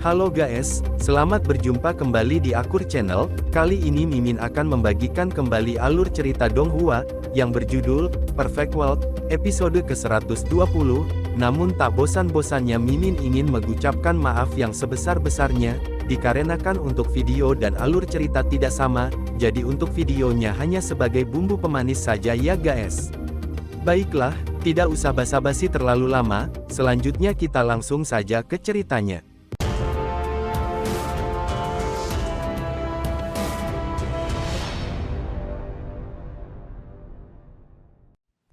Halo guys, selamat berjumpa kembali di Akur Channel. Kali ini Mimin akan membagikan kembali alur cerita Donghua, yang berjudul, Perfect World, episode ke-120, namun tak bosan-bosannya Mimin ingin mengucapkan maaf yang sebesar-besarnya, dikarenakan untuk video dan alur cerita tidak sama, jadi untuk videonya hanya sebagai bumbu pemanis saja ya guys. Baiklah, tidak usah basa-basi terlalu lama, selanjutnya kita langsung saja ke ceritanya.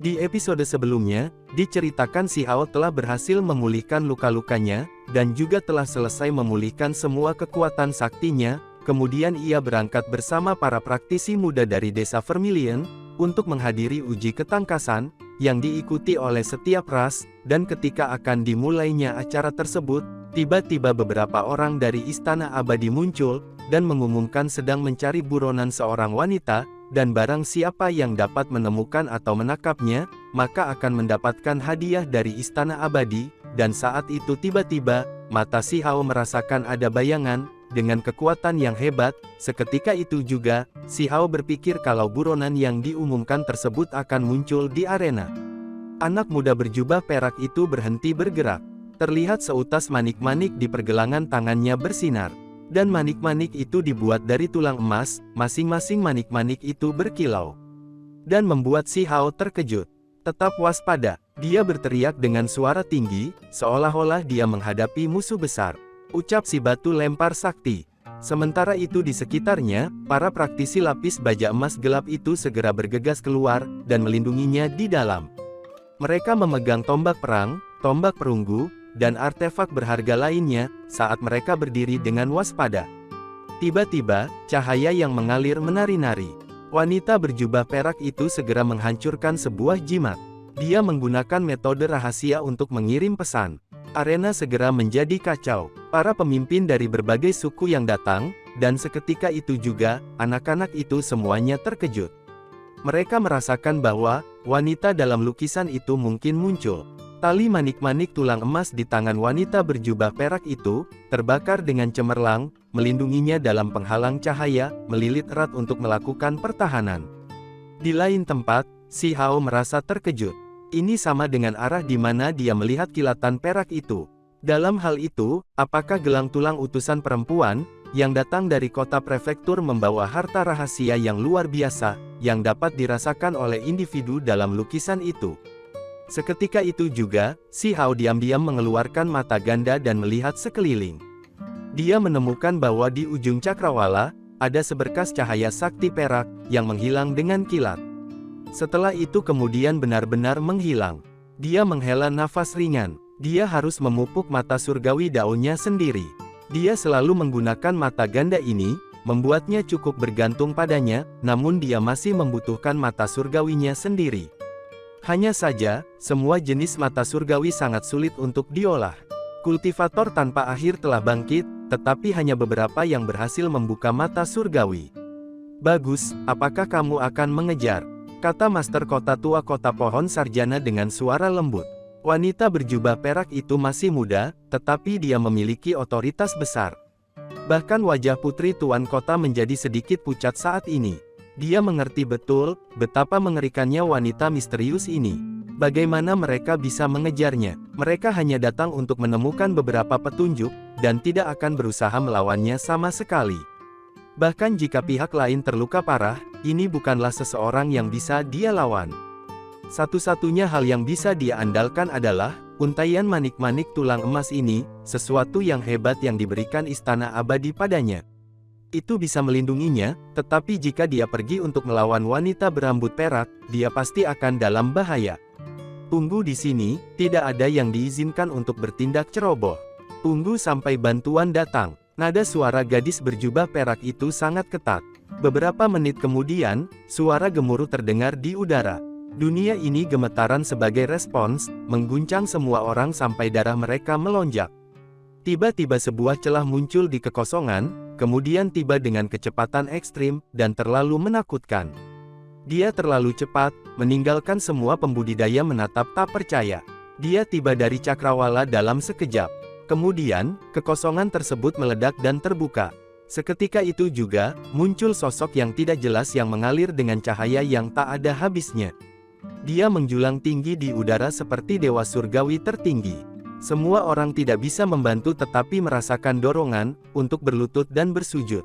Di episode sebelumnya, diceritakan si Hao telah berhasil memulihkan luka-lukanya, dan juga telah selesai memulihkan semua kekuatan saktinya, kemudian ia berangkat bersama para praktisi muda dari desa Vermilion, untuk menghadiri uji ketangkasan, yang diikuti oleh setiap ras, dan ketika akan dimulainya acara tersebut, tiba-tiba beberapa orang dari Istana Abadi muncul, dan mengumumkan sedang mencari buronan seorang wanita, dan barang siapa yang dapat menemukan atau menangkapnya, maka akan mendapatkan hadiah dari Istana Abadi, dan saat itu tiba-tiba, mata si Hao merasakan ada bayangan, dengan kekuatan yang hebat, seketika itu juga, si Hao berpikir kalau buronan yang diumumkan tersebut akan muncul di arena. Anak muda berjubah perak itu berhenti bergerak. Terlihat seutas manik-manik di pergelangan tangannya bersinar. Dan manik-manik itu dibuat dari tulang emas, masing-masing manik-manik itu berkilau. Dan membuat si Hao terkejut. Tetap waspada, dia berteriak dengan suara tinggi, seolah-olah dia menghadapi musuh besar. Ucap si batu lempar sakti. Sementara itu di sekitarnya, para praktisi lapis baja emas gelap itu segera bergegas keluar, dan melindunginya di dalam. Mereka memegang tombak perang, tombak perunggu, dan artefak berharga lainnya, saat mereka berdiri dengan waspada. Tiba-tiba, cahaya yang mengalir menari-nari. Wanita berjubah perak itu segera menghancurkan sebuah jimat. Dia menggunakan metode rahasia untuk mengirim pesan. Arena segera menjadi kacau. Para pemimpin dari berbagai suku yang datang, dan seketika itu juga, anak-anak itu semuanya terkejut. Mereka merasakan bahwa, wanita dalam lukisan itu mungkin muncul. Tali manik-manik tulang emas di tangan wanita berjubah perak itu, terbakar dengan cemerlang, melindunginya dalam penghalang cahaya, melilit erat untuk melakukan pertahanan. Di lain tempat, si Hao merasa terkejut. Ini sama dengan arah di mana dia melihat kilatan perak itu. Dalam hal itu, apakah gelang tulang utusan perempuan, yang datang dari kota prefektur membawa harta rahasia yang luar biasa, yang dapat dirasakan oleh individu dalam lukisan itu? Seketika itu juga, si Hao diam-diam mengeluarkan mata ganda dan melihat sekeliling. Dia menemukan bahwa di ujung cakrawala, ada seberkas cahaya sakti perak, yang menghilang dengan kilat. Setelah itu kemudian benar-benar menghilang. Dia menghela nafas ringan. Dia harus memupuk mata surgawi daunnya sendiri. Dia selalu menggunakan mata ganda ini, membuatnya cukup bergantung padanya, namun dia masih membutuhkan mata surgawinya sendiri. Hanya saja, semua jenis mata surgawi sangat sulit untuk diolah. Kultivator tanpa akhir telah bangkit, tetapi hanya beberapa yang berhasil membuka mata surgawi. Bagus, apakah kamu akan mengejar? Kata Master Kota Tua Kota Pohon Sarjana dengan suara lembut. Wanita berjubah perak itu masih muda, tetapi dia memiliki otoritas besar. Bahkan wajah putri Tuan Kota menjadi sedikit pucat saat ini. Dia mengerti betul, betapa mengerikannya wanita misterius ini. Bagaimana mereka bisa mengejarnya? Mereka hanya datang untuk menemukan beberapa petunjuk, dan tidak akan berusaha melawannya sama sekali. Bahkan jika pihak lain terluka parah, ini bukanlah seseorang yang bisa dia lawan. Satu-satunya hal yang bisa dia andalkan adalah, untaian manik-manik tulang emas ini, sesuatu yang hebat yang diberikan Istana Abadi padanya. Itu bisa melindunginya, tetapi jika dia pergi untuk melawan wanita berambut perak, dia pasti akan dalam bahaya. Tunggu di sini, tidak ada yang diizinkan untuk bertindak ceroboh. Tunggu sampai bantuan datang. Nada suara gadis berjubah perak itu sangat ketat. Beberapa menit kemudian, suara gemuruh terdengar di udara. Dunia ini gemetaran sebagai respons, mengguncang semua orang sampai darah mereka melonjak. Tiba-tiba sebuah celah muncul di kekosongan, kemudian tiba dengan kecepatan ekstrim, dan terlalu menakutkan. Dia terlalu cepat, meninggalkan semua pembudidaya menatap tak percaya. Dia tiba dari cakrawala dalam sekejap. Kemudian, kekosongan tersebut meledak dan terbuka. Seketika itu juga, muncul sosok yang tidak jelas yang mengalir dengan cahaya yang tak ada habisnya. Dia menjulang tinggi di udara seperti dewa surgawi tertinggi. Semua orang tidak bisa membantu tetapi merasakan dorongan untuk berlutut dan bersujud.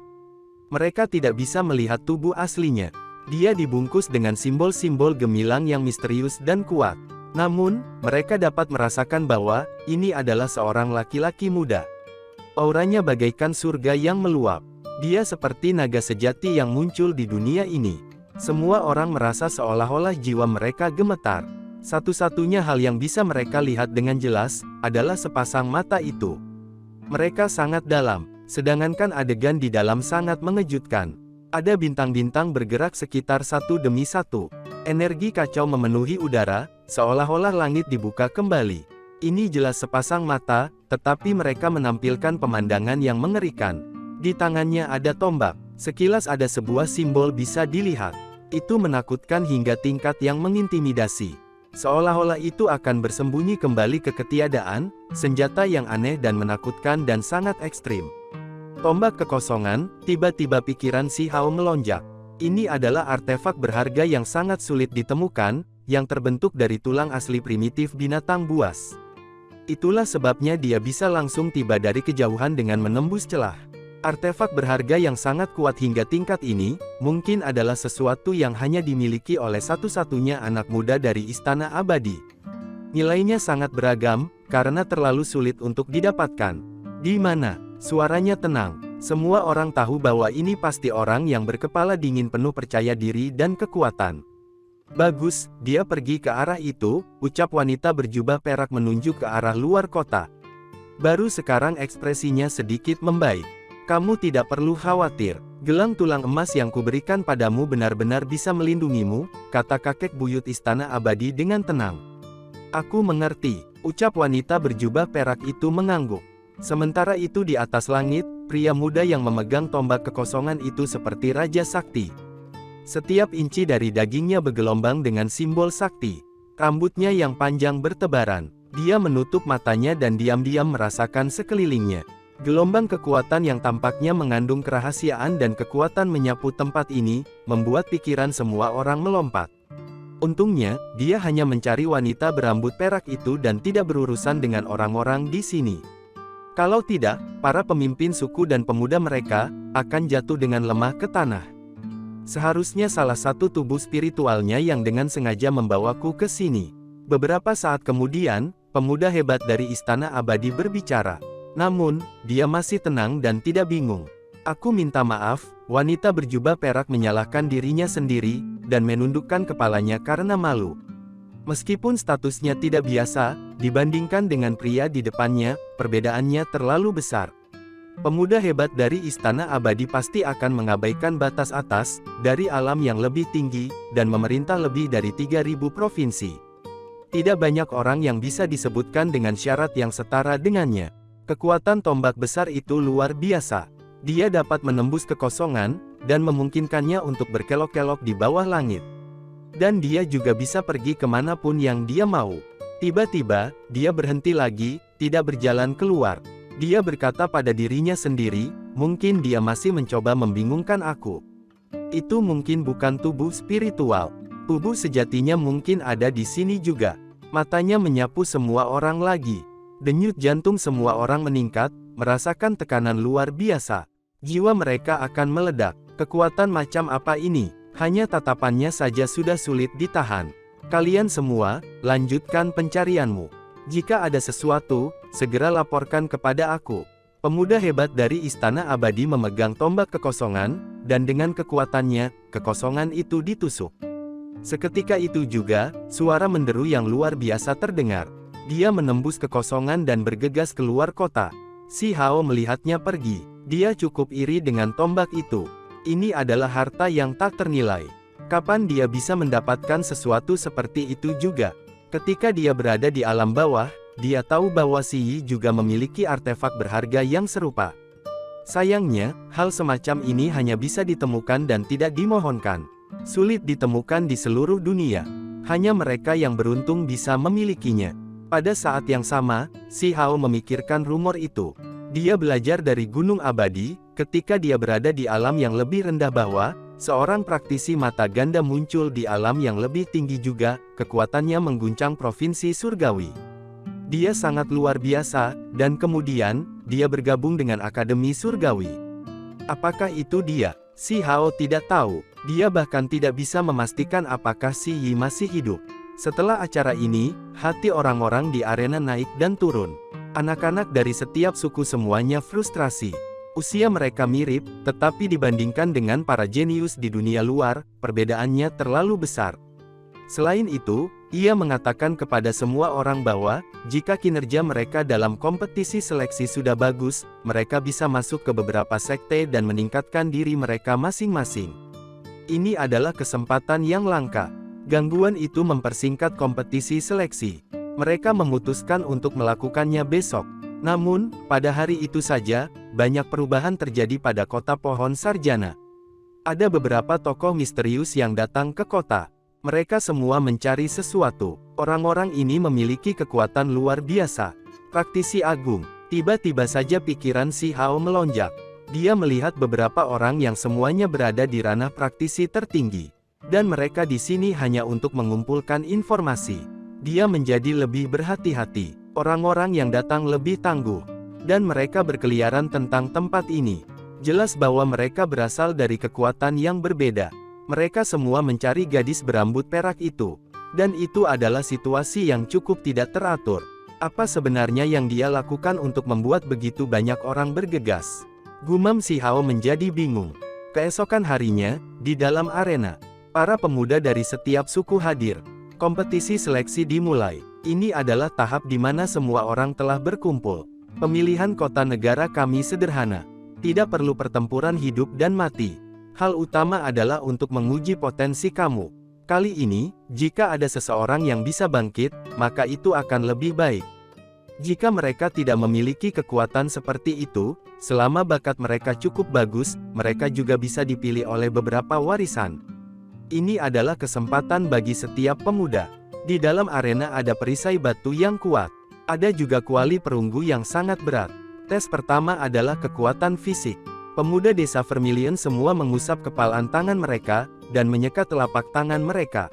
Mereka tidak bisa melihat tubuh aslinya. Dia dibungkus dengan simbol-simbol gemilang yang misterius dan kuat. Namun, mereka dapat merasakan bahwa ini adalah seorang laki-laki muda. Auranya bagaikan surga yang meluap. Dia seperti naga sejati yang muncul di dunia ini. Semua orang merasa seolah-olah jiwa mereka gemetar. Satu-satunya hal yang bisa mereka lihat dengan jelas adalah sepasang mata itu. Mereka sangat dalam, sedangkan adegan di dalam sangat mengejutkan. Ada bintang-bintang bergerak sekitar satu demi satu. Energi kacau memenuhi udara, seolah-olah langit dibuka kembali. Ini jelas sepasang mata, tetapi mereka menampilkan pemandangan yang mengerikan. Di tangannya ada tombak. Sekilas ada sebuah simbol bisa dilihat. Itu menakutkan hingga tingkat yang mengintimidasi. Seolah-olah itu akan bersembunyi kembali ke ketiadaan, senjata yang aneh dan menakutkan dan sangat ekstrim. Tombak kekosongan, tiba-tiba pikiran Si Hao melonjak. Ini adalah artefak berharga yang sangat sulit ditemukan, yang terbentuk dari tulang asli primitif binatang buas. Itulah sebabnya dia bisa langsung tiba dari kejauhan dengan menembus celah. Artefak berharga yang sangat kuat hingga tingkat ini, mungkin adalah sesuatu yang hanya dimiliki oleh satu-satunya anak muda dari Istana Abadi. Nilainya sangat beragam, karena terlalu sulit untuk didapatkan. Di mana? Suaranya tenang. Semua orang tahu bahwa ini pasti orang yang berkepala dingin penuh percaya diri dan kekuatan. Bagus, dia pergi ke arah itu, ucap wanita berjubah perak menunjuk ke arah luar kota. Baru sekarang ekspresinya sedikit membaik. Kamu tidak perlu khawatir. Gelang tulang emas yang kuberikan padamu benar-benar bisa melindungimu, kata kakek buyut Istana Abadi dengan tenang. Aku mengerti, ucap wanita berjubah perak itu mengangguk. Sementara itu di atas langit, pria muda yang memegang tombak kekosongan itu seperti Raja Sakti. Setiap inci dari dagingnya bergelombang dengan simbol sakti. Rambutnya yang panjang bertebaran. Dia menutup matanya dan diam-diam merasakan sekelilingnya. Gelombang kekuatan yang tampaknya mengandung kerahasiaan dan kekuatan menyapu tempat ini, membuat pikiran semua orang melompat. Untungnya, dia hanya mencari wanita berambut perak itu dan tidak berurusan dengan orang-orang di sini. Kalau tidak, para pemimpin suku dan pemuda mereka akan jatuh dengan lemah ke tanah. Seharusnya salah satu tubuh spiritualnya yang dengan sengaja membawaku ke sini. Beberapa saat kemudian, pemuda hebat dari Istana Abadi berbicara. Namun, dia masih tenang dan tidak bingung. Aku minta maaf, wanita berjubah perak menyalahkan dirinya sendiri, dan menundukkan kepalanya karena malu. Meskipun statusnya tidak biasa, dibandingkan dengan pria di depannya, perbedaannya terlalu besar. Pemuda hebat dari Istana Abadi pasti akan mengabaikan batas atas, dari alam yang lebih tinggi, dan memerintah lebih dari 3.000 provinsi. Tidak banyak orang yang bisa disebutkan dengan syarat yang setara dengannya. Kekuatan tombak besar itu luar biasa. Dia dapat menembus kekosongan, dan memungkinkannya untuk berkelok-kelok di bawah langit. Dan dia juga bisa pergi kemanapun yang dia mau. Tiba-tiba, dia berhenti lagi, tidak berjalan keluar. Dia berkata pada dirinya sendiri, mungkin dia masih mencoba membingungkan aku. Itu mungkin bukan tubuh spiritual. Tubuh sejatinya mungkin ada di sini juga. Matanya menyapu semua orang lagi. Denyut jantung semua orang meningkat, merasakan tekanan luar biasa. Jiwa mereka akan meledak. Kekuatan macam apa ini? Hanya tatapannya saja sudah sulit ditahan. Kalian semua, lanjutkan pencarianmu. Jika ada sesuatu, segera laporkan kepada aku. Pemuda hebat dari Istana Abadi memegang tombak kekosongan, dan dengan kekuatannya, kekosongan itu ditusuk. Seketika itu juga, suara menderu yang luar biasa terdengar. Dia menembus kekosongan dan bergegas keluar kota. Si Hao melihatnya pergi. Dia cukup iri dengan tombak itu. Ini adalah harta yang tak ternilai. Kapan dia bisa mendapatkan sesuatu seperti itu juga? Ketika dia berada di alam bawah, dia tahu bahwa Si Yi juga memiliki artefak berharga yang serupa. Sayangnya, hal semacam ini hanya bisa ditemukan dan tidak dimohonkan. Sulit ditemukan di seluruh dunia. Hanya mereka yang beruntung bisa memilikinya. Pada saat yang sama, Si Hao memikirkan rumor itu. Dia belajar dari Gunung Abadi, ketika dia berada di alam yang lebih rendah bahwa, seorang praktisi mata ganda muncul di alam yang lebih tinggi juga, kekuatannya mengguncang provinsi surgawi. Dia sangat luar biasa, dan kemudian, dia bergabung dengan Akademi Surgawi. Apakah itu dia? Si Hao tidak tahu, dia bahkan tidak bisa memastikan apakah Si Yi masih hidup. Setelah acara ini, hati orang-orang di arena naik dan turun. Anak-anak dari setiap suku semuanya frustrasi. Usia mereka mirip, tetapi dibandingkan dengan para jenius di dunia luar, perbedaannya terlalu besar. Selain itu, ia mengatakan kepada semua orang bahwa, jika kinerja mereka dalam kompetisi seleksi sudah bagus, mereka bisa masuk ke beberapa sekte dan meningkatkan diri mereka masing-masing. Ini adalah kesempatan yang langka. Gangguan itu mempersingkat kompetisi seleksi. Mereka memutuskan untuk melakukannya besok. Namun, pada hari itu saja, banyak perubahan terjadi pada kota Pohon Sarjana. Ada beberapa tokoh misterius yang datang ke kota. Mereka semua mencari sesuatu. Orang-orang ini memiliki kekuatan luar biasa. Praktisi agung. Tiba-tiba saja pikiran Si Hao melonjak. Dia melihat beberapa orang yang semuanya berada di ranah praktisi tertinggi. Dan mereka di sini hanya untuk mengumpulkan informasi. Dia menjadi lebih berhati-hati. Orang-orang yang datang lebih tangguh. Dan mereka berkeliaran tentang tempat ini. Jelas bahwa mereka berasal dari kekuatan yang berbeda. Mereka semua mencari gadis berambut perak itu. Dan itu adalah situasi yang cukup tidak teratur. Apa sebenarnya yang dia lakukan untuk membuat begitu banyak orang bergegas? Gumam Si Hao menjadi bingung. Keesokan harinya, di dalam arena, para pemuda dari setiap suku hadir. Kompetisi seleksi dimulai. Ini adalah tahap di mana semua orang telah berkumpul. Pemilihan kota negara kami sederhana. Tidak perlu pertempuran hidup dan mati. Hal utama adalah untuk menguji potensi kamu. Kali ini, jika ada seseorang yang bisa bangkit, maka itu akan lebih baik. Jika mereka tidak memiliki kekuatan seperti itu, selama bakat mereka cukup bagus, mereka juga bisa dipilih oleh beberapa warisan. Ini adalah kesempatan bagi setiap pemuda. Di dalam arena ada perisai batu yang kuat. Ada juga kuali perunggu yang sangat berat. Tes pertama adalah kekuatan fisik. Pemuda desa Vermilion semua mengusap kepalan tangan mereka, dan menyekat telapak tangan mereka.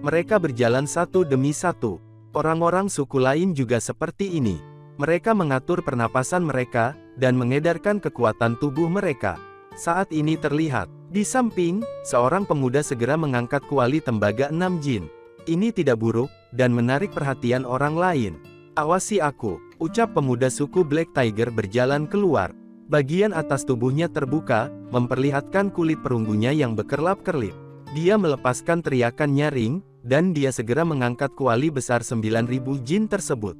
Mereka berjalan satu demi satu. Orang-orang suku lain juga seperti ini. Mereka mengatur pernapasan mereka, dan mengedarkan kekuatan tubuh mereka. Saat ini terlihat, di samping, seorang pemuda segera mengangkat kuali tembaga 6 jin. Ini tidak buruk, dan menarik perhatian orang lain. Awasi aku, ucap pemuda suku Black Tiger berjalan keluar. Bagian atas tubuhnya terbuka, memperlihatkan kulit perunggunya yang berkerlap-kerlip. Dia melepaskan teriakan nyaring, dan dia segera mengangkat kuali besar 9.000 jin tersebut.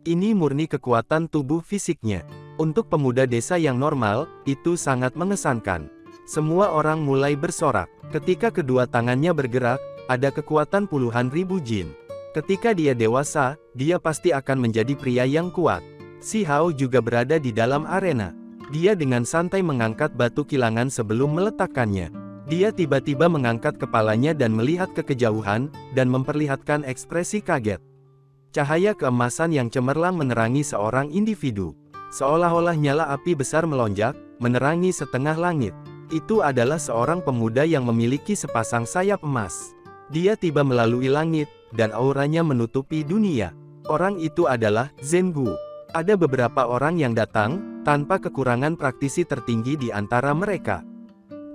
Ini murni kekuatan tubuh fisiknya. Untuk pemuda desa yang normal, itu sangat mengesankan. Semua orang mulai bersorak. Ketika kedua tangannya bergerak, ada kekuatan puluhan ribu jin. Ketika dia dewasa, dia pasti akan menjadi pria yang kuat. Si Hao juga berada di dalam arena. Dia dengan santai mengangkat batu kilangan sebelum meletakkannya. Dia tiba-tiba mengangkat kepalanya dan melihat ke kejauhan, dan memperlihatkan ekspresi kaget. Cahaya keemasan yang cemerlang menerangi seorang individu. Seolah-olah nyala api besar melonjak, menerangi setengah langit. Itu adalah seorang pemuda yang memiliki sepasang sayap emas. Dia tiba melalui langit, dan auranya menutupi dunia. Orang itu adalah Zhengu. Ada beberapa orang yang datang, tanpa kekurangan praktisi tertinggi di antara mereka.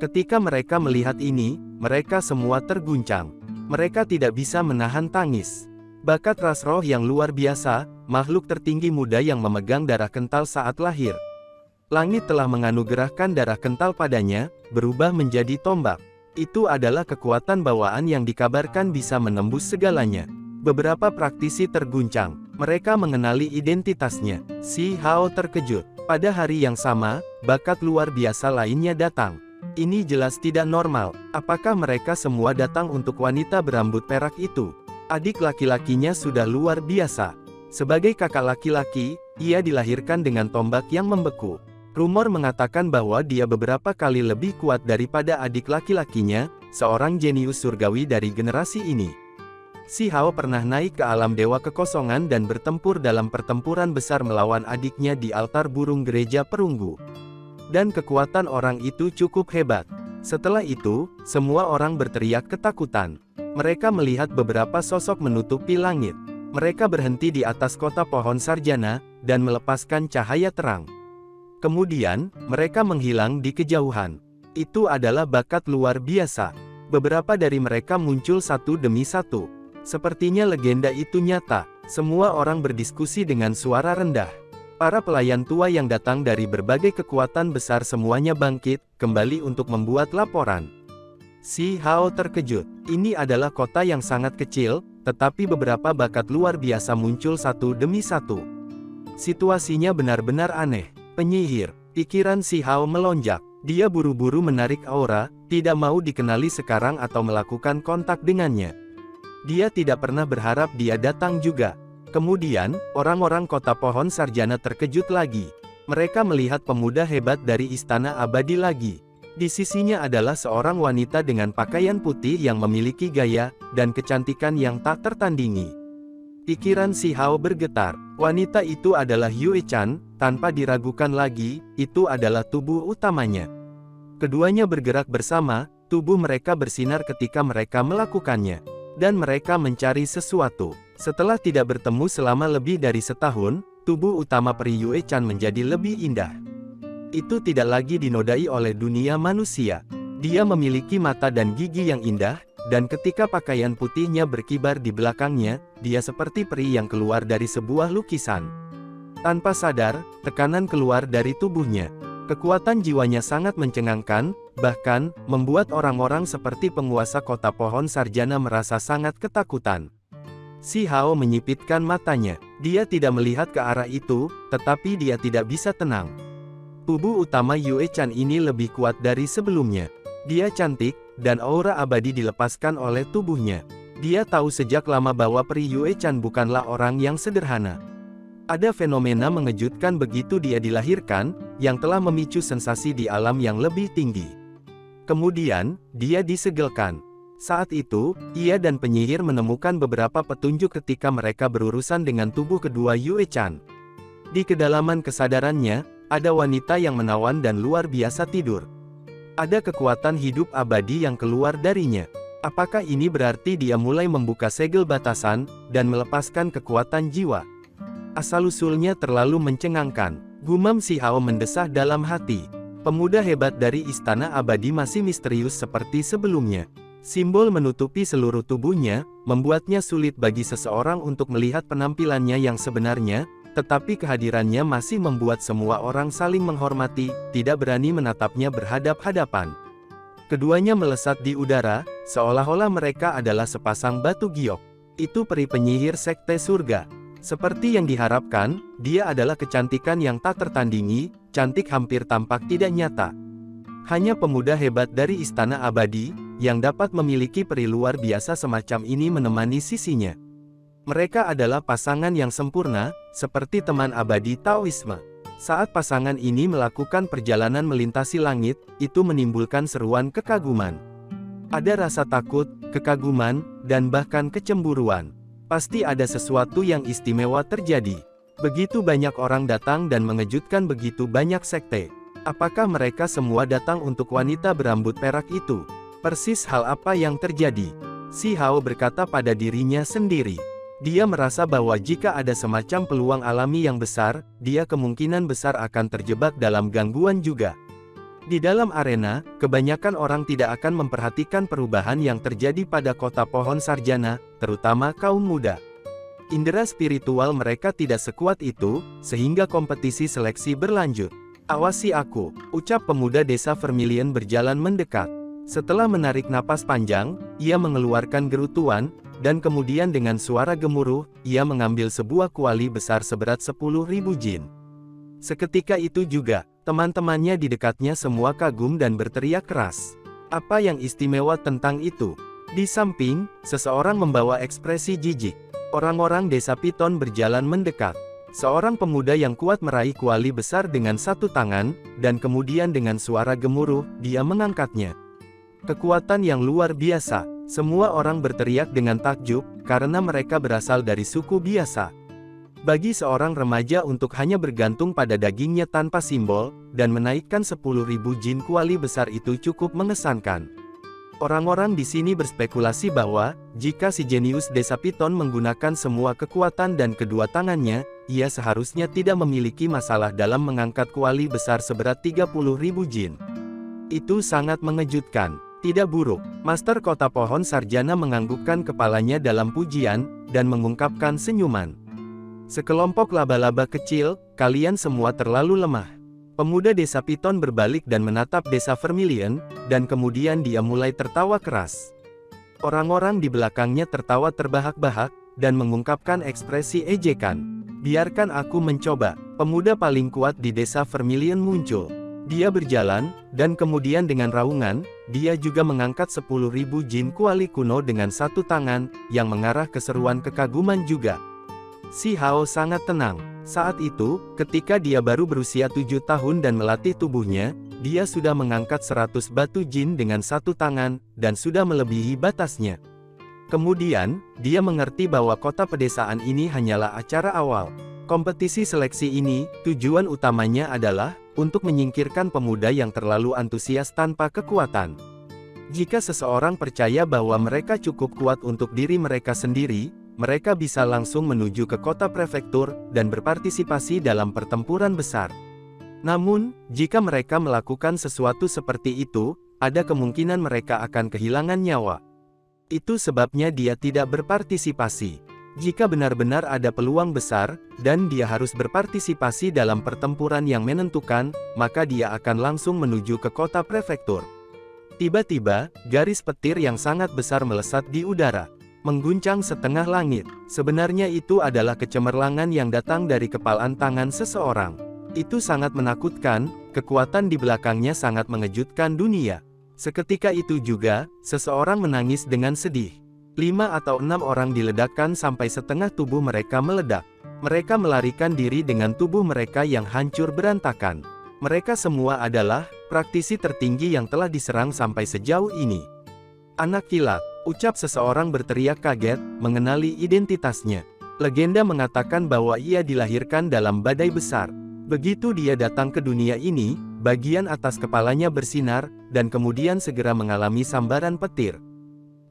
Ketika mereka melihat ini, mereka semua terguncang. Mereka tidak bisa menahan tangis. Bakat ras roh yang luar biasa, makhluk tertinggi muda yang memegang darah kental saat lahir. Langit telah menganugerahkan darah kental padanya, berubah menjadi tombak. Itu adalah kekuatan bawaan yang dikabarkan bisa menembus segalanya. Beberapa praktisi terguncang. Mereka mengenali identitasnya. Si Hao terkejut. Pada hari yang sama, bakat luar biasa lainnya datang. Ini jelas tidak normal. Apakah mereka semua datang untuk wanita berambut perak itu? Adik laki-lakinya sudah luar biasa. Sebagai kakak laki-laki, ia dilahirkan dengan tombak yang membeku. Rumor mengatakan bahwa dia beberapa kali lebih kuat daripada adik laki-lakinya, seorang jenius surgawi dari generasi ini. Si Hao pernah naik ke alam Dewa Kekosongan dan bertempur dalam pertempuran besar melawan adiknya di altar burung gereja perunggu. Dan kekuatan orang itu cukup hebat. Setelah itu, semua orang berteriak ketakutan. Mereka melihat beberapa sosok menutupi langit. Mereka berhenti di atas kota pohon sarjana, dan melepaskan cahaya terang. Kemudian, mereka menghilang di kejauhan. Itu adalah bakat luar biasa. Beberapa dari mereka muncul satu demi satu. Sepertinya legenda itu nyata. Semua orang berdiskusi dengan suara rendah. Para pelayan tua yang datang dari berbagai kekuatan besar semuanya bangkit, kembali untuk membuat laporan. Si Hao terkejut. Ini adalah kota yang sangat kecil, tetapi beberapa bakat luar biasa muncul satu demi satu. Situasinya benar-benar aneh. Penyihir. Pikiran si Hao melonjak. Dia buru-buru menarik aura, tidak mau dikenali sekarang atau melakukan kontak dengannya. Dia tidak pernah berharap dia datang juga. Kemudian, orang-orang kota pohon sarjana terkejut lagi. Mereka melihat pemuda hebat dari istana abadi lagi. Di sisinya adalah seorang wanita dengan pakaian putih yang memiliki gaya dan kecantikan yang tak tertandingi. Pikiran si Hao bergetar. Wanita itu adalah Yue Chan, tanpa diragukan lagi, itu adalah tubuh utamanya. Keduanya bergerak bersama, tubuh mereka bersinar ketika mereka melakukannya. Dan mereka mencari sesuatu. Setelah tidak bertemu selama lebih dari setahun, tubuh utama peri Yue Chan menjadi lebih indah. Itu tidak lagi dinodai oleh dunia manusia. Dia memiliki mata dan gigi yang indah, dan ketika pakaian putihnya berkibar di belakangnya, dia seperti peri yang keluar dari sebuah lukisan. Tanpa sadar, tekanan keluar dari tubuhnya. Kekuatan jiwanya sangat mencengangkan, bahkan, membuat orang-orang seperti penguasa kota pohon sarjana merasa sangat ketakutan. Si Hao menyipitkan matanya. Dia tidak melihat ke arah itu, tetapi dia tidak bisa tenang. Tubuh utama Yue Chan ini lebih kuat dari sebelumnya. Dia cantik, dan aura abadi dilepaskan oleh tubuhnya. Dia tahu sejak lama bahwa peri Yue Chan bukanlah orang yang sederhana. Ada fenomena mengejutkan begitu dia dilahirkan, yang telah memicu sensasi di alam yang lebih tinggi. Kemudian, dia disegelkan. Saat itu, ia dan penyihir menemukan beberapa petunjuk ketika mereka berurusan dengan tubuh kedua Yue Chan. Di kedalaman kesadarannya, ada wanita yang menawan dan luar biasa tidur. Ada kekuatan hidup abadi yang keluar darinya. Apakah ini berarti dia mulai membuka segel batasan, dan melepaskan kekuatan jiwa? Asal-usulnya terlalu mencengangkan. Gumam si Hao mendesah dalam hati. Pemuda hebat dari istana abadi masih misterius seperti sebelumnya. Simbol menutupi seluruh tubuhnya, membuatnya sulit bagi seseorang untuk melihat penampilannya yang sebenarnya, tetapi kehadirannya masih membuat semua orang saling menghormati, tidak berani menatapnya berhadap-hadapan. Keduanya melesat di udara, seolah-olah mereka adalah sepasang batu giok. Itu peri penyihir sekte surga. Seperti yang diharapkan, dia adalah kecantikan yang tak tertandingi, cantik hampir tampak tidak nyata. Hanya pemuda hebat dari istana abadi, yang dapat memiliki peri luar biasa semacam ini menemani sisinya. Mereka adalah pasangan yang sempurna, seperti teman abadi Taoisme. Saat pasangan ini melakukan perjalanan melintasi langit, itu menimbulkan seruan kekaguman. Ada rasa takut, kekaguman, dan bahkan kecemburuan. Pasti ada sesuatu yang istimewa terjadi. Begitu banyak orang datang dan mengejutkan begitu banyak sekte. Apakah mereka semua datang untuk wanita berambut perak itu? Persis hal apa yang terjadi? Si Hao berkata pada dirinya sendiri. Dia merasa bahwa jika ada semacam peluang alami yang besar, dia kemungkinan besar akan terjebak dalam gangguan juga. Di dalam arena, kebanyakan orang tidak akan memperhatikan perubahan yang terjadi pada kota pohon sarjana, terutama kaum muda. Indera spiritual mereka tidak sekuat itu, sehingga kompetisi seleksi berlanjut. "Awasi aku," ucap pemuda desa Vermilion berjalan mendekat. Setelah menarik napas panjang, ia mengeluarkan gerutuan, dan kemudian dengan suara gemuruh, ia mengambil sebuah kuali besar seberat 10.000 jin. Seketika itu juga, teman-temannya di dekatnya semua kagum dan berteriak keras. Apa yang istimewa tentang itu? Di samping, seseorang membawa ekspresi jijik. Orang-orang desa Piton berjalan mendekat. Seorang pemuda yang kuat meraih kuali besar dengan satu tangan, dan kemudian dengan suara gemuruh, dia mengangkatnya. Kekuatan yang luar biasa. Semua orang berteriak dengan takjub, karena mereka berasal dari suku biasa. Bagi seorang remaja untuk hanya bergantung pada dagingnya tanpa simbol, dan menaikkan 10.000 jin kuali besar itu cukup mengesankan. Orang-orang di sini berspekulasi bahwa, jika si jenius desa Piton menggunakan semua kekuatan dan kedua tangannya, ia seharusnya tidak memiliki masalah dalam mengangkat kuali besar seberat 30.000 jin. Itu sangat mengejutkan. Tidak buruk. Master Kota Pohon Sarjana menganggukkan kepalanya dalam pujian, dan mengungkapkan senyuman. Sekelompok laba-laba kecil, kalian semua terlalu lemah. Pemuda desa Piton berbalik dan menatap desa Vermilion, dan kemudian dia mulai tertawa keras. Orang-orang di belakangnya tertawa terbahak-bahak, dan mengungkapkan ekspresi ejekan. Biarkan aku mencoba. Pemuda paling kuat di desa Vermilion muncul. Dia berjalan, dan kemudian dengan raungan, dia juga mengangkat 10.000 jin kuali kuno dengan satu tangan, yang mengarah ke seruan kekaguman juga. Si Hao sangat tenang. Saat itu, ketika dia baru berusia 7 tahun dan melatih tubuhnya, dia sudah mengangkat 100 batu jin dengan satu tangan, dan sudah melebihi batasnya. Kemudian, dia mengerti bahwa kota pedesaan ini hanyalah acara awal. Kompetisi seleksi ini, tujuan utamanya adalah untuk menyingkirkan pemuda yang terlalu antusias tanpa kekuatan. Jika seseorang percaya bahwa mereka cukup kuat untuk diri mereka sendiri, mereka bisa langsung menuju ke kota prefektur, dan berpartisipasi dalam pertempuran besar. Namun, jika mereka melakukan sesuatu seperti itu, ada kemungkinan mereka akan kehilangan nyawa. Itu sebabnya dia tidak berpartisipasi. Jika benar-benar ada peluang besar, dan dia harus berpartisipasi dalam pertempuran yang menentukan, maka dia akan langsung menuju ke kota prefektur. Tiba-tiba, garis petir yang sangat besar melesat di udara, mengguncang setengah langit. Sebenarnya itu adalah kecemerlangan yang datang dari kepalan tangan seseorang. Itu sangat menakutkan, kekuatan di belakangnya sangat mengejutkan dunia. Seketika itu juga, seseorang menangis dengan sedih. 5 atau 6 orang diledakkan sampai setengah tubuh mereka meledak. Mereka melarikan diri dengan tubuh mereka yang hancur berantakan. Mereka semua adalah praktisi tertinggi yang telah diserang sampai sejauh ini. Anak kilat, ucap seseorang berteriak kaget, mengenali identitasnya. Legenda mengatakan bahwa ia dilahirkan dalam badai besar. Begitu dia datang ke dunia ini, bagian atas kepalanya bersinar, dan kemudian segera mengalami sambaran petir.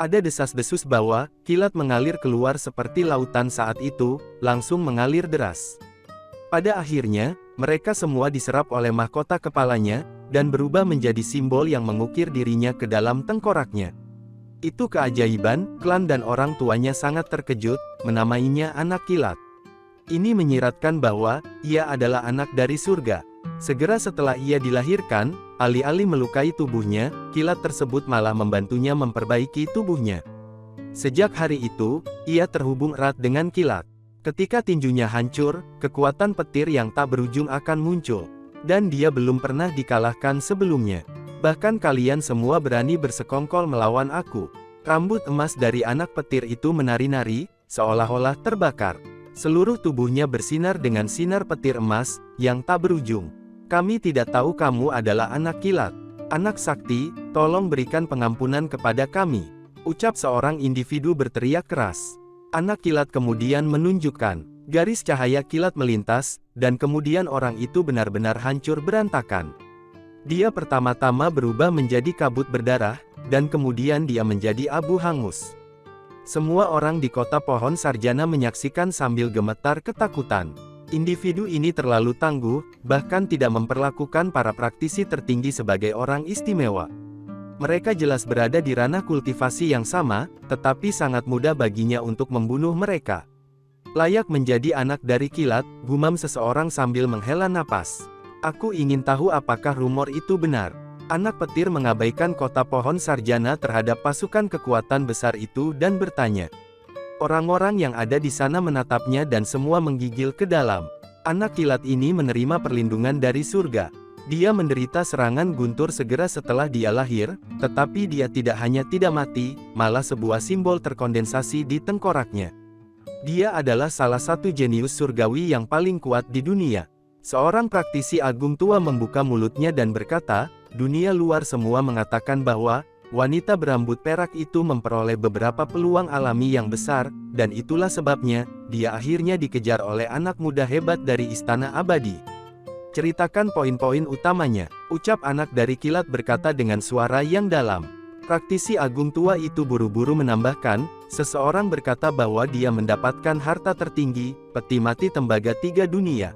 Ada desas-desus bahwa kilat mengalir keluar seperti lautan saat itu, langsung mengalir deras. Pada akhirnya, mereka semua diserap oleh mahkota kepalanya, dan berubah menjadi simbol yang mengukir dirinya ke dalam tengkoraknya. Itu keajaiban, klan dan orang tuanya sangat terkejut, menamainya anak kilat. Ini menyiratkan bahwa ia adalah anak dari surga. Segera setelah ia dilahirkan, alih-alih melukai tubuhnya, kilat tersebut malah membantunya memperbaiki tubuhnya. Sejak hari itu, ia terhubung erat dengan kilat. Ketika tinjunya hancur, kekuatan petir yang tak berujung akan muncul. Dan dia belum pernah dikalahkan sebelumnya. Bahkan kalian semua berani bersekongkol melawan aku. Rambut emas dari anak petir itu menari-nari, seolah-olah terbakar. Seluruh tubuhnya bersinar dengan sinar petir emas, yang tak berujung. Kami tidak tahu kamu adalah anak kilat. Anak sakti, tolong berikan pengampunan kepada kami. Ucap seorang individu berteriak keras. Anak kilat kemudian menunjukkan. Garis cahaya kilat melintas, dan kemudian orang itu benar-benar hancur berantakan. Dia pertama-tama berubah menjadi kabut berdarah, dan kemudian dia menjadi abu hangus. Semua orang di kota Pohon Sarjana menyaksikan sambil gemetar ketakutan. Individu ini terlalu tangguh, bahkan tidak memperlakukan para praktisi tertinggi sebagai orang istimewa. Mereka jelas berada di ranah kultivasi yang sama, tetapi sangat mudah baginya untuk membunuh mereka. Layak menjadi anak dari kilat, gumam seseorang sambil menghela napas. Aku ingin tahu apakah rumor itu benar. Anak petir mengabaikan kota Pohon Sarjana terhadap pasukan kekuatan besar itu dan bertanya. Orang-orang yang ada di sana menatapnya dan semua menggigil ke dalam. Anak kilat ini menerima perlindungan dari surga. Dia menderita serangan guntur segera setelah dia lahir, tetapi dia tidak hanya tidak mati, malah sebuah simbol terkondensasi di tengkoraknya. Dia adalah salah satu jenius surgawi yang paling kuat di dunia. Seorang praktisi agung tua membuka mulutnya dan berkata, dunia luar semua mengatakan bahwa wanita berambut perak itu memperoleh beberapa peluang alami yang besar, dan itulah sebabnya, dia akhirnya dikejar oleh anak muda hebat dari Istana Abadi. Ceritakan poin-poin utamanya, ucap anak dari kilat berkata dengan suara yang dalam. Praktisi agung tua itu buru-buru menambahkan, seseorang berkata bahwa dia mendapatkan harta tertinggi, peti mati tembaga 3 dunia.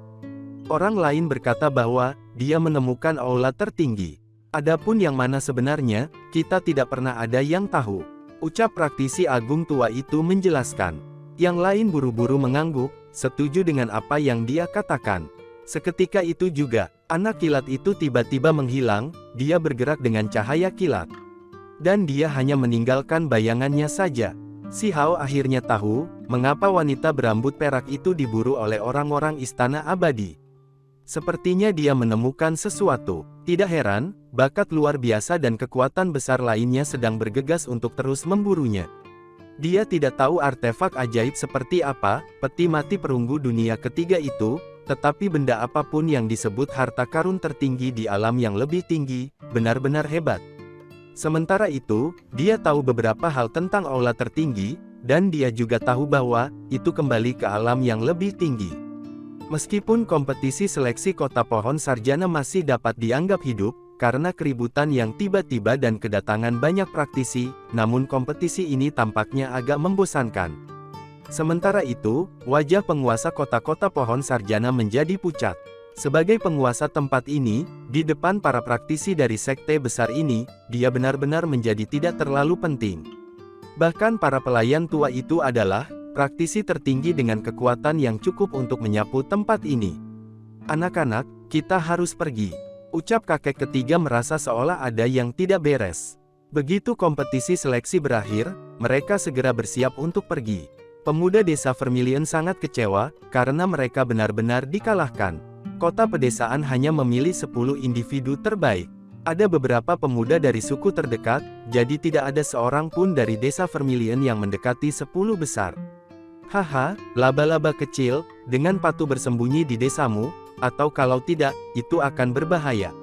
Orang lain berkata bahwa, dia menemukan aula tertinggi. Adapun yang mana sebenarnya, kita tidak pernah ada yang tahu. Ucap praktisi agung tua itu menjelaskan. Yang lain buru-buru mengangguk, setuju dengan apa yang dia katakan. Seketika itu juga, anak kilat itu tiba-tiba menghilang, dia bergerak dengan cahaya kilat. Dan dia hanya meninggalkan bayangannya saja. Si Hao akhirnya tahu, mengapa wanita berambut perak itu diburu oleh orang-orang Istana Abadi. Sepertinya dia menemukan sesuatu. Tidak heran, bakat luar biasa dan kekuatan besar lainnya sedang bergegas untuk terus memburunya. Dia tidak tahu artefak ajaib seperti apa, peti mati perunggu dunia ketiga itu, tetapi benda apapun yang disebut harta karun tertinggi di alam yang lebih tinggi, benar-benar hebat. Sementara itu, dia tahu beberapa hal tentang aula tertinggi, dan dia juga tahu bahwa, itu kembali ke alam yang lebih tinggi. Meskipun kompetisi seleksi kota pohon sarjana masih dapat dianggap hidup, karena keributan yang tiba-tiba dan kedatangan banyak praktisi, namun kompetisi ini tampaknya agak membosankan. Sementara itu, wajah penguasa kota-kota pohon sarjana menjadi pucat. Sebagai penguasa tempat ini, di depan para praktisi dari sekte besar ini, dia benar-benar menjadi tidak terlalu penting. Bahkan para pelayan tua itu adalah praktisi tertinggi dengan kekuatan yang cukup untuk menyapu tempat ini. Anak-anak, kita harus pergi. Ucap kakek ketiga merasa seolah ada yang tidak beres. Begitu kompetisi seleksi berakhir, mereka segera bersiap untuk pergi. Pemuda desa Vermilion sangat kecewa, karena mereka benar-benar dikalahkan. Kota pedesaan hanya memilih 10 individu terbaik. Ada beberapa pemuda dari suku terdekat, jadi tidak ada seorang pun dari desa Vermilion yang mendekati 10 besar. Haha, laba-laba kecil, dengan patuh bersembunyi di desamu, atau kalau tidak, itu akan berbahaya.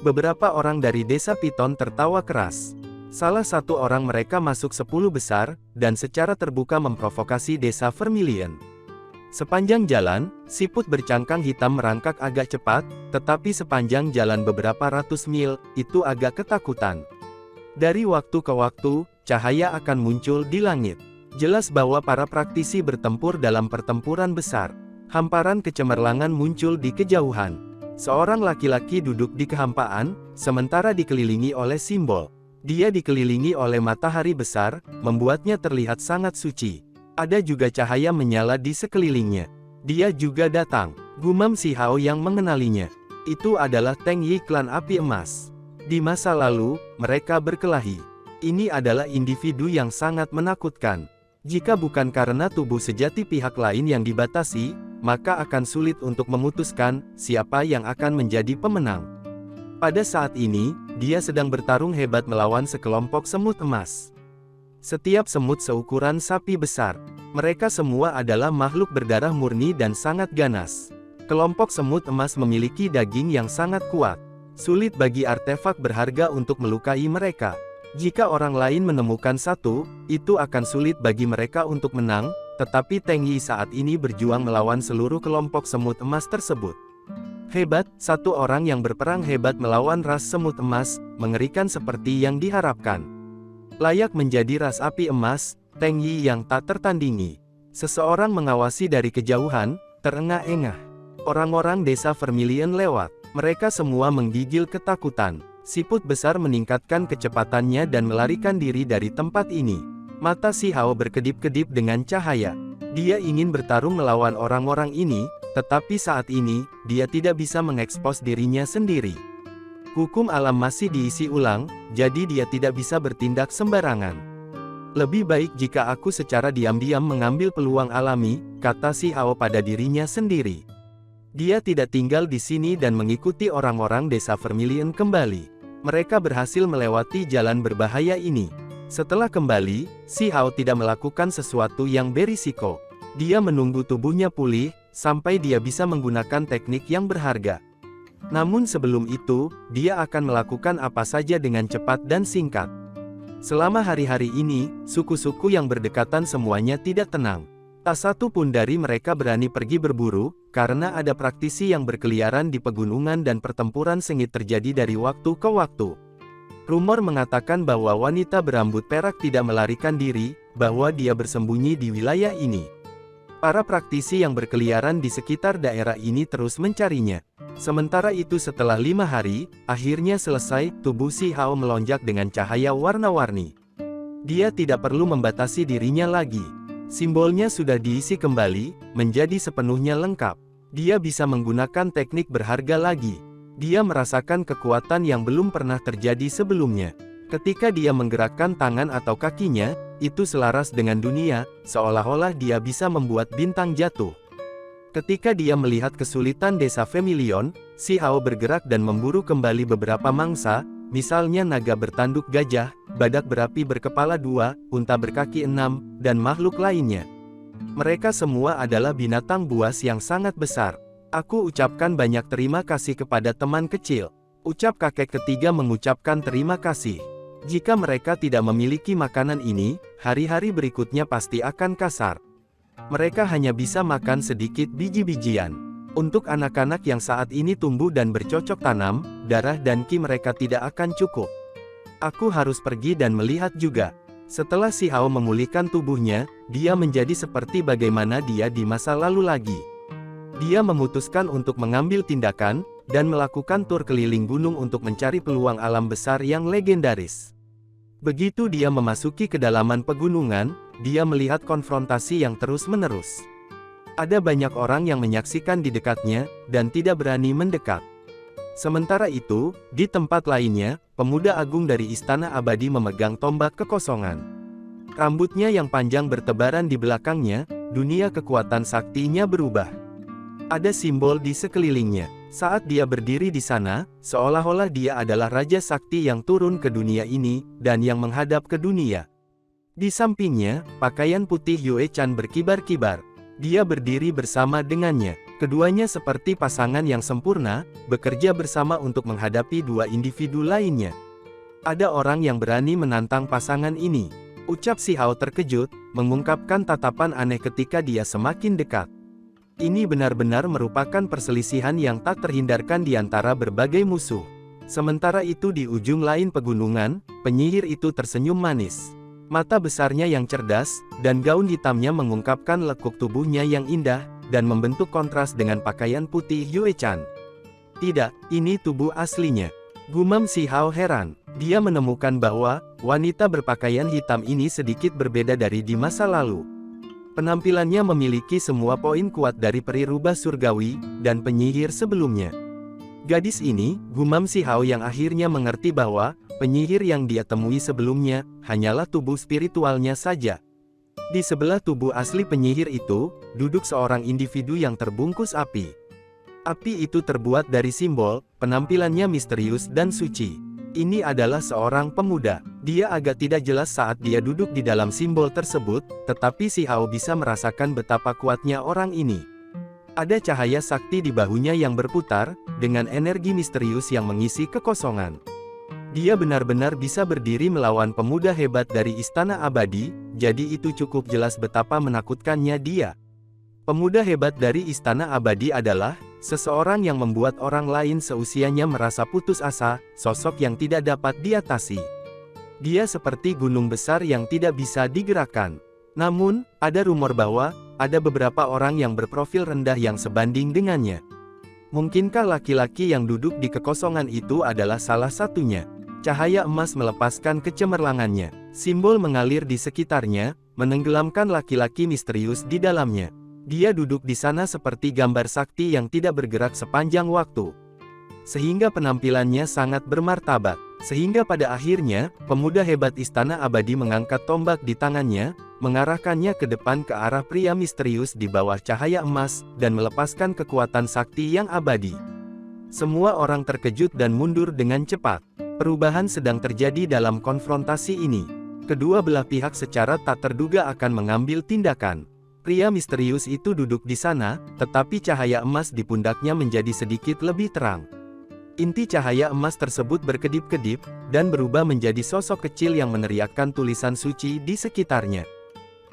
Beberapa orang dari desa Piton tertawa keras. Salah satu orang mereka masuk 10 besar, dan secara terbuka memprovokasi desa Vermilion. Sepanjang jalan, siput bercangkang hitam merangkak agak cepat, tetapi sepanjang jalan beberapa ratus mil, itu agak ketakutan. Dari waktu ke waktu, cahaya akan muncul di langit. Jelas bahwa para praktisi bertempur dalam pertempuran besar. Hamparan kecemerlangan muncul di kejauhan. Seorang laki-laki duduk di kehampaan, sementara dikelilingi oleh simbol. Dia dikelilingi oleh matahari besar, membuatnya terlihat sangat suci. Ada juga cahaya menyala di sekelilingnya. Dia juga datang, gumam si Hao yang mengenalinya. Itu adalah Teng Yi klan api emas. Di masa lalu, mereka berkelahi. Ini adalah individu yang sangat menakutkan. Jika bukan karena tubuh sejati pihak lain yang dibatasi, maka akan sulit untuk memutuskan siapa yang akan menjadi pemenang. Pada saat ini, dia sedang bertarung hebat melawan sekelompok semut emas. Setiap semut seukuran sapi besar. Mereka semua adalah makhluk berdarah murni dan sangat ganas. Kelompok semut emas memiliki daging yang sangat kuat. Sulit bagi artefak berharga untuk melukai mereka. Jika orang lain menemukan satu, itu akan sulit bagi mereka untuk menang, tetapi Teng Yi saat ini berjuang melawan seluruh kelompok semut emas tersebut. Hebat, satu orang yang berperang hebat melawan ras semut emas, mengerikan seperti yang diharapkan. Layak menjadi ras api emas, Teng Yi yang tak tertandingi. Seseorang mengawasi dari kejauhan, terengah-engah. Orang-orang desa Vermilion lewat. Mereka semua menggigil ketakutan. Siput besar meningkatkan kecepatannya dan melarikan diri dari tempat ini. Mata si Hao berkedip-kedip dengan cahaya. Dia ingin bertarung melawan orang-orang ini, tetapi saat ini, dia tidak bisa mengekspos dirinya sendiri. Hukum alam masih diisi ulang, jadi dia tidak bisa bertindak sembarangan. Lebih baik jika aku secara diam-diam mengambil peluang alami, kata si Hao pada dirinya sendiri. Dia tidak tinggal di sini dan mengikuti orang-orang desa Vermilion kembali. Mereka berhasil melewati jalan berbahaya ini. Setelah kembali, si Hao tidak melakukan sesuatu yang berisiko. Dia menunggu tubuhnya pulih, sampai dia bisa menggunakan teknik yang berharga. Namun sebelum itu, dia akan melakukan apa saja dengan cepat dan singkat. Selama hari-hari ini, suku-suku yang berdekatan semuanya tidak tenang. Tak satu pun dari mereka berani pergi berburu, karena ada praktisi yang berkeliaran di pegunungan dan pertempuran sengit terjadi dari waktu ke waktu. Rumor mengatakan bahwa wanita berambut perak tidak melarikan diri, bahwa dia bersembunyi di wilayah ini. Para praktisi yang berkeliaran di sekitar daerah ini terus mencarinya. Sementara itu setelah 5 hari, akhirnya selesai, tubuh Si Hao melonjak dengan cahaya warna-warni. Dia tidak perlu membatasi dirinya lagi. Simbolnya sudah diisi kembali, menjadi sepenuhnya lengkap. Dia bisa menggunakan teknik berharga lagi. Dia merasakan kekuatan yang belum pernah terjadi sebelumnya. Ketika dia menggerakkan tangan atau kakinya, itu selaras dengan dunia, seolah-olah dia bisa membuat bintang jatuh. Ketika dia melihat kesulitan desa Vermilion, Si Hao bergerak dan memburu kembali beberapa mangsa, misalnya naga bertanduk gajah, badak berapi berkepala 2, unta berkaki 6, dan makhluk lainnya. Mereka semua adalah binatang buas yang sangat besar. Aku ucapkan banyak terima kasih kepada teman kecil. Ucap kakek ketiga mengucapkan terima kasih. Jika mereka tidak memiliki makanan ini, hari-hari berikutnya pasti akan kasar. Mereka hanya bisa makan sedikit biji-bijian. Untuk anak-anak yang saat ini tumbuh dan bercocok tanam, darah dan ki mereka tidak akan cukup. Aku harus pergi dan melihat juga. Setelah Si Hao memulihkan tubuhnya, dia menjadi seperti bagaimana dia di masa lalu lagi. Dia memutuskan untuk mengambil tindakan, dan melakukan tur keliling gunung untuk mencari peluang alam besar yang legendaris. Begitu dia memasuki kedalaman pegunungan, dia melihat konfrontasi yang terus-menerus. Ada banyak orang yang menyaksikan di dekatnya, dan tidak berani mendekat. Sementara itu, di tempat lainnya, pemuda agung dari Istana Abadi memegang tombak kekosongan. Rambutnya yang panjang bertebaran di belakangnya, dunia kekuatan saktinya berubah. Ada simbol di sekelilingnya. Saat dia berdiri di sana, seolah-olah dia adalah Raja Sakti yang turun ke dunia ini, dan yang menghadap ke dunia. Di sampingnya, pakaian putih Yue Chan berkibar-kibar. Dia berdiri bersama dengannya. Keduanya seperti pasangan yang sempurna, bekerja bersama untuk menghadapi dua individu lainnya. Ada orang yang berani menantang pasangan ini. Ucap Si Hao terkejut, mengungkapkan tatapan aneh ketika dia semakin dekat. Ini benar-benar merupakan perselisihan yang tak terhindarkan di antara berbagai musuh. Sementara itu di ujung lain pegunungan, penyihir itu tersenyum manis. Mata besarnya yang cerdas, dan gaun hitamnya mengungkapkan lekuk tubuhnya yang indah, dan membentuk kontras dengan pakaian putih Yue Chan. Tidak, ini tubuh aslinya. Gumam Si Hao heran. Dia menemukan bahwa, wanita berpakaian hitam ini sedikit berbeda dari di masa lalu. Penampilannya memiliki semua poin kuat dari peri rubah surgawi, dan penyihir sebelumnya. Gadis ini, gumam Si Hao yang akhirnya mengerti bahwa, penyihir yang dia temui sebelumnya, hanyalah tubuh spiritualnya saja. Di sebelah tubuh asli penyihir itu, duduk seorang individu yang terbungkus api. Api itu terbuat dari simbol, penampilannya misterius dan suci. Ini adalah seorang pemuda. Dia agak tidak jelas saat dia duduk di dalam simbol tersebut, tetapi Si Hao bisa merasakan betapa kuatnya orang ini. Ada cahaya sakti di bahunya yang berputar, dengan energi misterius yang mengisi kekosongan. Dia benar-benar bisa berdiri melawan pemuda hebat dari Istana Abadi, jadi itu cukup jelas betapa menakutkannya dia. Pemuda hebat dari Istana Abadi adalah seseorang yang membuat orang lain seusianya merasa putus asa, sosok yang tidak dapat diatasi. Dia seperti gunung besar yang tidak bisa digerakkan. Namun, ada rumor bahwa ada beberapa orang yang berprofil rendah yang sebanding dengannya. Mungkinkah laki-laki yang duduk di kekosongan itu adalah salah satunya? Cahaya emas melepaskan kecemerlangannya. Simbol mengalir di sekitarnya, menenggelamkan laki-laki misterius di dalamnya. Dia duduk di sana seperti gambar sakti yang tidak bergerak sepanjang waktu. Sehingga penampilannya sangat bermartabat. Sehingga pada akhirnya, pemuda hebat Istana Abadi mengangkat tombak di tangannya, mengarahkannya ke depan ke arah pria misterius di bawah cahaya emas, dan melepaskan kekuatan sakti yang abadi. Semua orang terkejut dan mundur dengan cepat. Perubahan sedang terjadi dalam konfrontasi ini. Kedua belah pihak secara tak terduga akan mengambil tindakan. Pria misterius itu duduk di sana, tetapi cahaya emas di pundaknya menjadi sedikit lebih terang. Inti cahaya emas tersebut berkedip-kedip, dan berubah menjadi sosok kecil yang meneriakkan tulisan suci di sekitarnya.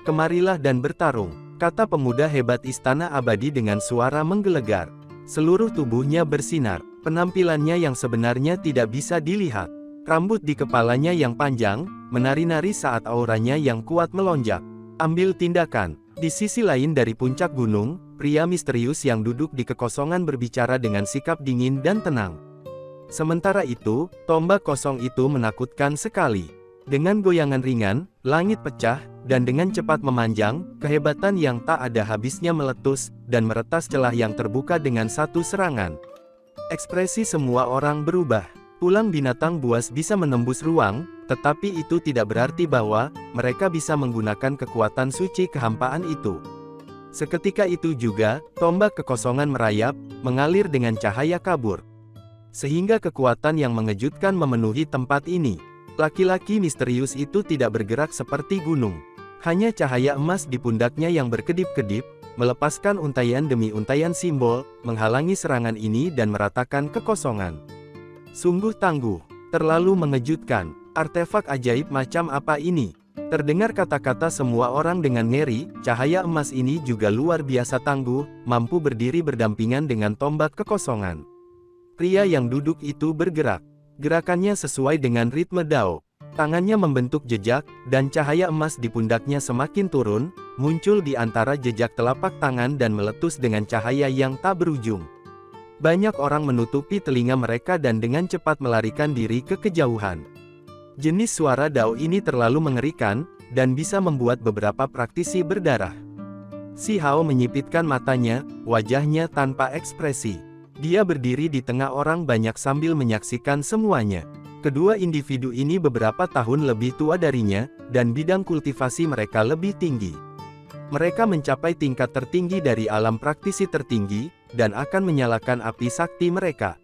"Kemarilah dan bertarung," kata pemuda hebat Istana Abadi dengan suara menggelegar. Seluruh tubuhnya bersinar, penampilannya yang sebenarnya tidak bisa dilihat. Rambut di kepalanya yang panjang, menari-nari saat auranya yang kuat melonjak. Ambil tindakan. Di sisi lain dari puncak gunung, pria misterius yang duduk di kekosongan berbicara dengan sikap dingin dan tenang. Sementara itu, tombak kosong itu menakutkan sekali. Dengan goyangan ringan, langit pecah, dan dengan cepat memanjang, kehebatan yang tak ada habisnya meletus, dan meretas celah yang terbuka dengan satu serangan. Ekspresi semua orang berubah. Tulang binatang buas bisa menembus ruang, tetapi itu tidak berarti bahwa mereka bisa menggunakan kekuatan suci kehampaan itu. Seketika itu juga, tombak kekosongan merayap, mengalir dengan cahaya kabur. Sehingga kekuatan yang mengejutkan memenuhi tempat ini. Laki-laki misterius itu tidak bergerak seperti gunung. Hanya cahaya emas di pundaknya yang berkedip-kedip, melepaskan untaian demi untaian simbol, menghalangi serangan ini dan meratakan kekosongan. Sungguh tangguh, terlalu mengejutkan. Artefak ajaib macam apa ini? Terdengar kata-kata semua orang dengan ngeri. Cahaya emas ini juga luar biasa tangguh, mampu berdiri berdampingan dengan tombak kekosongan. Pria yang duduk itu bergerak. Gerakannya sesuai dengan ritme Dao. Tangannya membentuk jejak, dan cahaya emas di pundaknya semakin turun, muncul di antara jejak telapak tangan dan meletus dengan cahaya yang tak berujung. Banyak orang menutupi telinga mereka dan dengan cepat melarikan diri ke kejauhan. Jenis suara Dao ini terlalu mengerikan, dan bisa membuat beberapa praktisi berdarah. Si Hao menyipitkan matanya, wajahnya tanpa ekspresi. Dia berdiri di tengah orang banyak sambil menyaksikan semuanya. Kedua individu ini beberapa tahun lebih tua darinya, dan bidang kultivasi mereka lebih tinggi. Mereka mencapai tingkat tertinggi dari alam praktisi tertinggi, dan akan menyalakan api sakti mereka.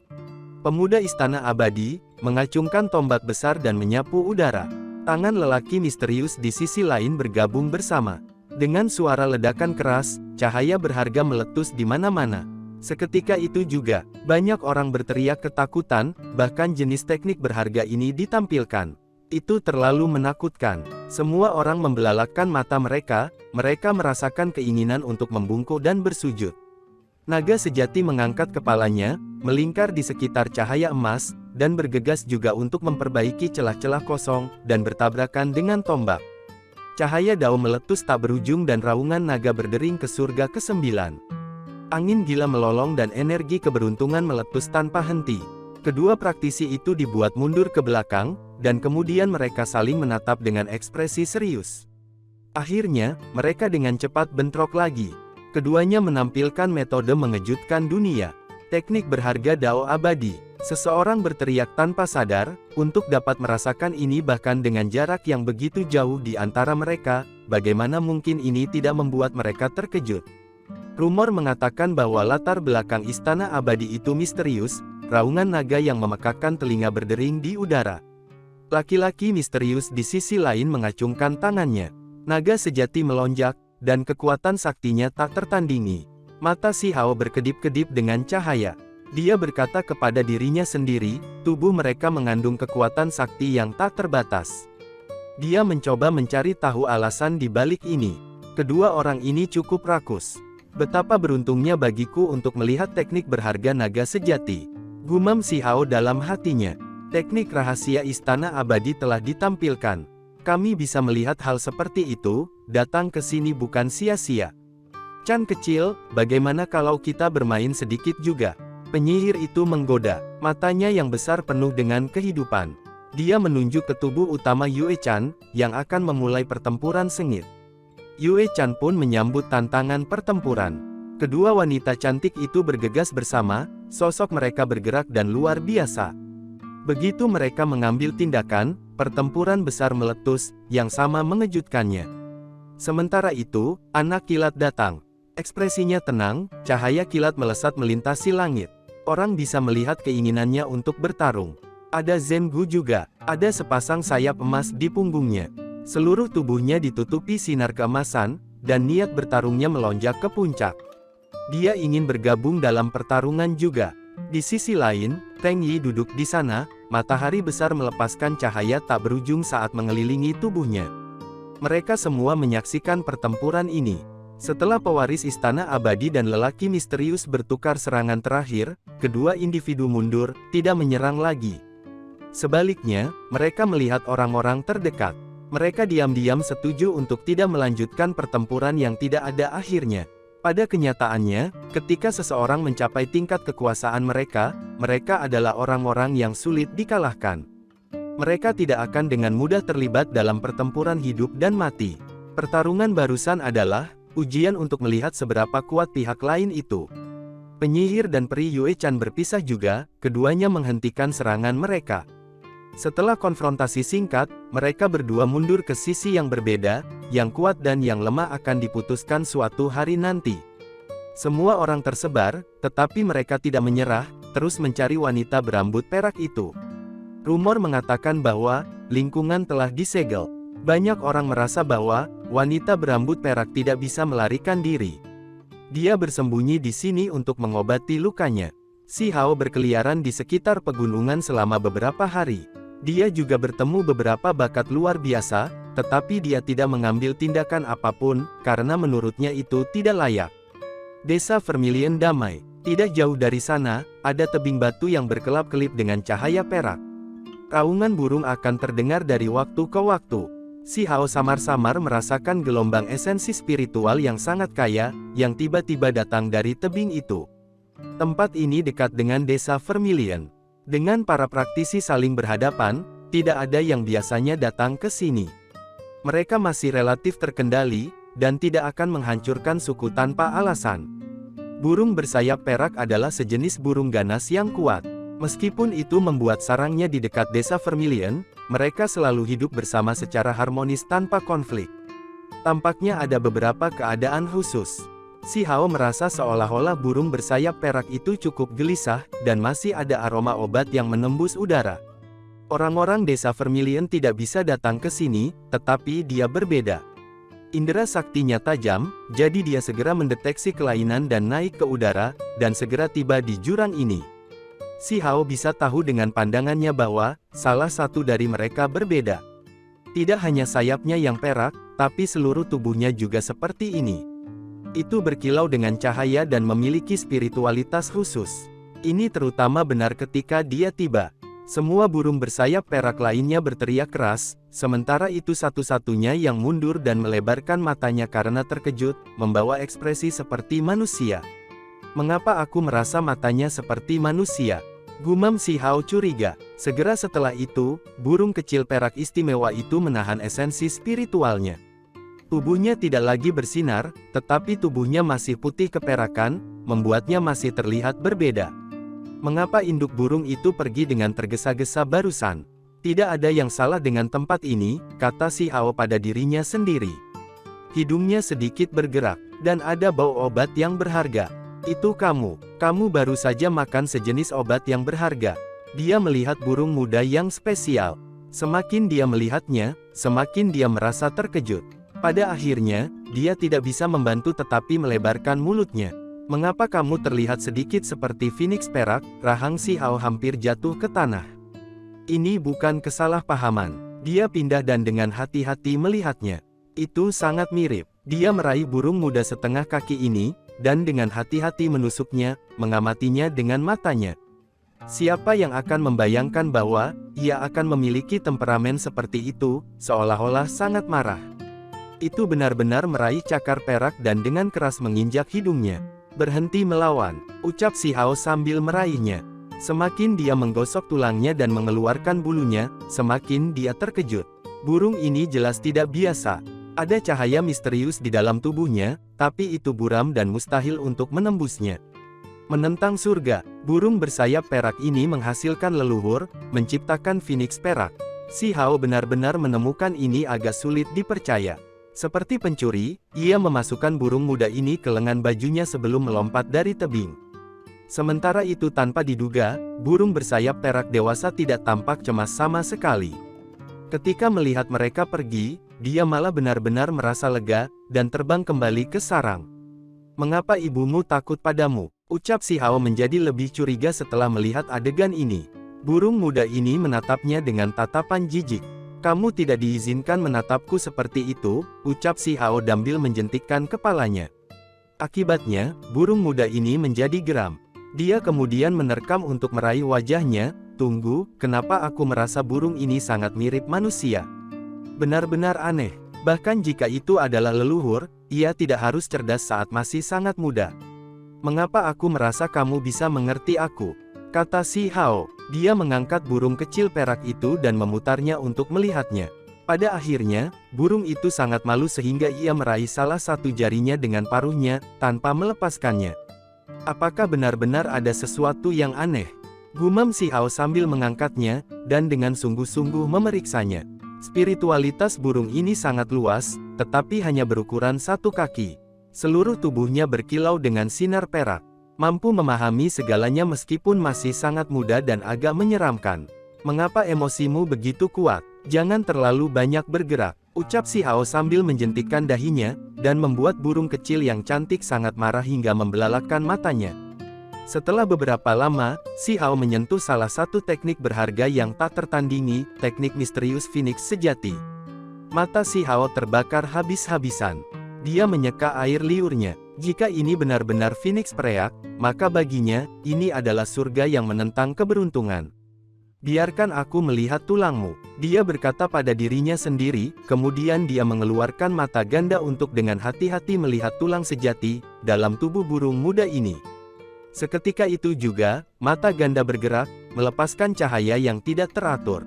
Pemuda Istana Abadi mengacungkan tombak besar dan menyapu udara. Tangan lelaki misterius di sisi lain bergabung bersama. Dengan suara ledakan keras, cahaya berharga meletus di mana-mana. Seketika itu juga, banyak orang berteriak ketakutan, bahkan jenis teknik berharga ini ditampilkan. Itu terlalu menakutkan. Semua orang membelalakkan mata mereka merasakan keinginan untuk membungkuk dan bersujud. Naga sejati mengangkat kepalanya, melingkar di sekitar cahaya emas, dan bergegas juga untuk memperbaiki celah-celah kosong, dan bertabrakan dengan tombak. Cahaya Dao meletus tak berujung dan raungan naga berdering ke surga ke-9. Angin gila melolong dan energi keberuntungan meletus tanpa henti. Kedua praktisi itu dibuat mundur ke belakang, dan kemudian mereka saling menatap dengan ekspresi serius. Akhirnya, mereka dengan cepat bentrok lagi. Keduanya menampilkan metode mengejutkan dunia. Teknik berharga Dao Abadi. Seseorang berteriak tanpa sadar, untuk dapat merasakan ini bahkan dengan jarak yang begitu jauh di antara mereka, bagaimana mungkin ini tidak membuat mereka terkejut. Rumor mengatakan bahwa latar belakang Istana Abadi itu misterius, raungan naga yang memekakkan telinga berdering di udara. Laki-laki misterius di sisi lain mengacungkan tangannya. Naga sejati melonjak, dan kekuatan saktinya tak tertandingi. Mata si Hao berkedip-kedip dengan cahaya. Dia berkata kepada dirinya sendiri, tubuh mereka mengandung kekuatan sakti yang tak terbatas. Dia mencoba mencari tahu alasan di balik ini. Kedua orang ini cukup rakus. Betapa beruntungnya bagiku untuk melihat teknik berharga naga sejati. Gumam si Hao dalam hatinya. Teknik rahasia Istana Abadi telah ditampilkan. Kami bisa melihat hal seperti itu, datang ke sini bukan sia-sia. Chan kecil, bagaimana kalau kita bermain sedikit juga? Penyihir itu menggoda, matanya yang besar penuh dengan kehidupan. Dia menunjuk ke tubuh utama Yue Chan, yang akan memulai pertempuran sengit. Yue Chan pun menyambut tantangan pertempuran. Kedua wanita cantik itu bergegas bersama, sosok mereka bergerak dan luar biasa. Begitu mereka mengambil tindakan, pertempuran besar meletus, yang sama mengejutkannya. Sementara itu, anak kilat datang. Ekspresinya tenang, cahaya kilat melesat melintasi langit. Orang bisa melihat keinginannya untuk bertarung. Ada Zhengu juga, ada sepasang sayap emas di punggungnya. Seluruh tubuhnya ditutupi sinar keemasan, dan niat bertarungnya melonjak ke puncak. Dia ingin bergabung dalam pertarungan juga. Di sisi lain, Teng Yi duduk di sana, matahari besar melepaskan cahaya tak berujung saat mengelilingi tubuhnya. Mereka semua menyaksikan pertempuran ini. Setelah pewaris istana abadi dan lelaki misterius bertukar serangan terakhir, kedua individu mundur, tidak menyerang lagi. Sebaliknya, mereka melihat orang-orang terdekat. Mereka diam-diam setuju untuk tidak melanjutkan pertempuran yang tidak ada akhirnya. Pada kenyataannya, ketika seseorang mencapai tingkat kekuasaan mereka, mereka adalah orang-orang yang sulit dikalahkan. Mereka tidak akan dengan mudah terlibat dalam pertempuran hidup dan mati. Pertarungan barusan adalah ujian untuk melihat seberapa kuat pihak lain itu. Penyihir dan peri Yue Chan berpisah juga, keduanya menghentikan serangan mereka. Setelah konfrontasi singkat, mereka berdua mundur ke sisi yang berbeda, yang kuat dan yang lemah akan diputuskan suatu hari nanti. Semua orang tersebar, tetapi mereka tidak menyerah, terus mencari wanita berambut perak itu. Rumor mengatakan bahwa lingkungan telah disegel. Banyak orang merasa bahwa wanita berambut perak tidak bisa melarikan diri. Dia bersembunyi di sini untuk mengobati lukanya. Si Hao berkeliaran di sekitar pegunungan selama beberapa hari. Dia juga bertemu beberapa bakat luar biasa, tetapi dia tidak mengambil tindakan apapun, karena menurutnya itu tidak layak. Desa Vermilion damai. Tidak jauh dari sana, ada tebing batu yang berkelap-kelip dengan cahaya perak. Raungan burung akan terdengar dari waktu ke waktu. Si Hao samar-samar merasakan gelombang esensi spiritual yang sangat kaya, yang tiba-tiba datang dari tebing itu. Tempat ini dekat dengan desa Vermilion. Dengan para praktisi saling berhadapan, tidak ada yang biasanya datang ke sini. Mereka masih relatif terkendali, dan tidak akan menghancurkan suku tanpa alasan. Burung bersayap perak adalah sejenis burung ganas yang kuat. Meskipun itu membuat sarangnya di dekat desa Vermilion, mereka selalu hidup bersama secara harmonis tanpa konflik. Tampaknya ada beberapa keadaan khusus. Si Hao merasa seolah-olah burung bersayap perak itu cukup gelisah, dan masih ada aroma obat yang menembus udara. Orang-orang desa Vermilion tidak bisa datang ke sini, tetapi dia berbeda. Indera saktinya tajam, jadi dia segera mendeteksi kelainan dan naik ke udara, dan segera tiba di jurang ini. Si Hao bisa tahu dengan pandangannya bahwa salah satu dari mereka berbeda. Tidak hanya sayapnya yang perak, tapi seluruh tubuhnya juga seperti ini. Itu berkilau dengan cahaya dan memiliki spiritualitas khusus. Ini terutama benar ketika dia tiba. Semua burung bersayap perak lainnya berteriak keras, sementara itu satu-satunya yang mundur dan melebarkan matanya karena terkejut, membawa ekspresi seperti manusia. Mengapa aku merasa matanya seperti manusia? Gumam si Hao curiga. Segera setelah itu, burung kecil perak istimewa itu menahan esensi spiritualnya. Tubuhnya tidak lagi bersinar, tetapi tubuhnya masih putih keperakan, membuatnya masih terlihat berbeda. Mengapa induk burung itu pergi dengan tergesa-gesa barusan? Tidak ada yang salah dengan tempat ini, kata si Hao pada dirinya sendiri. Hidungnya sedikit bergerak, dan ada bau obat yang berharga. Itu kamu baru saja makan sejenis obat yang berharga. Dia melihat burung muda yang spesial. Semakin dia melihatnya, semakin dia merasa terkejut. Pada akhirnya, dia tidak bisa membantu tetapi melebarkan mulutnya. Mengapa kamu terlihat sedikit seperti Phoenix perak? Rahang si Hao hampir jatuh ke tanah. Ini bukan kesalahpahaman. Dia pindah dan dengan hati-hati melihatnya. Itu sangat mirip. Dia meraih burung muda setengah kaki ini, dan dengan hati-hati menusuknya, mengamatinya dengan matanya. Siapa yang akan membayangkan bahwa ia akan memiliki temperamen seperti itu, seolah-olah sangat marah. Itu benar-benar meraih cakar perak dan dengan keras menginjak hidungnya. Berhenti melawan, ucap si Hao sambil meraihnya. Semakin dia menggosok tulangnya dan mengeluarkan bulunya, semakin dia terkejut. Burung ini jelas tidak biasa. Ada cahaya misterius di dalam tubuhnya, tapi itu buram dan mustahil untuk menembusnya. Menentang surga, burung bersayap perak ini menghasilkan leluhur, menciptakan Phoenix perak. Si Hao benar-benar menemukan ini agak sulit dipercaya. Seperti pencuri, ia memasukkan burung muda ini ke lengan bajunya sebelum melompat dari tebing. Sementara itu tanpa diduga, burung bersayap perak dewasa tidak tampak cemas sama sekali. Ketika melihat mereka pergi, dia malah benar-benar merasa lega, dan terbang kembali ke sarang. Mengapa ibumu takut padamu? Ucap Si Hao menjadi lebih curiga setelah melihat adegan ini. Burung muda ini menatapnya dengan tatapan jijik. Kamu tidak diizinkan menatapku seperti itu, ucap Si Hao sambil menjentikkan kepalanya. Akibatnya, burung muda ini menjadi geram. Dia kemudian menerkam untuk meraih wajahnya. Tunggu, kenapa aku merasa burung ini sangat mirip manusia? Benar-benar aneh. Bahkan jika itu adalah leluhur, ia tidak harus cerdas saat masih sangat muda. Mengapa aku merasa kamu bisa mengerti aku? Kata Si Hao. Dia mengangkat burung kecil perak itu dan memutarnya untuk melihatnya. Pada akhirnya, burung itu sangat malu sehingga ia meraih salah satu jarinya dengan paruhnya, tanpa melepaskannya. Apakah benar-benar ada sesuatu yang aneh? Gumam Si Hao sambil mengangkatnya, dan dengan sungguh-sungguh memeriksanya. Spiritualitas burung ini sangat luas, tetapi hanya berukuran 1 kaki. Seluruh tubuhnya berkilau dengan sinar perak. Mampu memahami segalanya meskipun masih sangat muda dan agak menyeramkan. Mengapa emosimu begitu kuat? Jangan terlalu banyak bergerak, ucap Si Hao sambil menjentikkan dahinya, dan membuat burung kecil yang cantik sangat marah hingga membelalakkan matanya. Setelah beberapa lama, Si Hao menyentuh salah satu teknik berharga yang tak tertandingi, teknik misterius Phoenix sejati. Mata Si Hao terbakar habis-habisan. Dia menyeka air liurnya. Jika ini benar-benar Phoenix Preak, maka baginya, ini adalah surga yang menentang keberuntungan. Biarkan aku melihat tulangmu, dia berkata pada dirinya sendiri, kemudian dia mengeluarkan mata ganda untuk dengan hati-hati melihat tulang sejati, dalam tubuh burung muda ini. Seketika itu juga, mata ganda bergerak, melepaskan cahaya yang tidak teratur.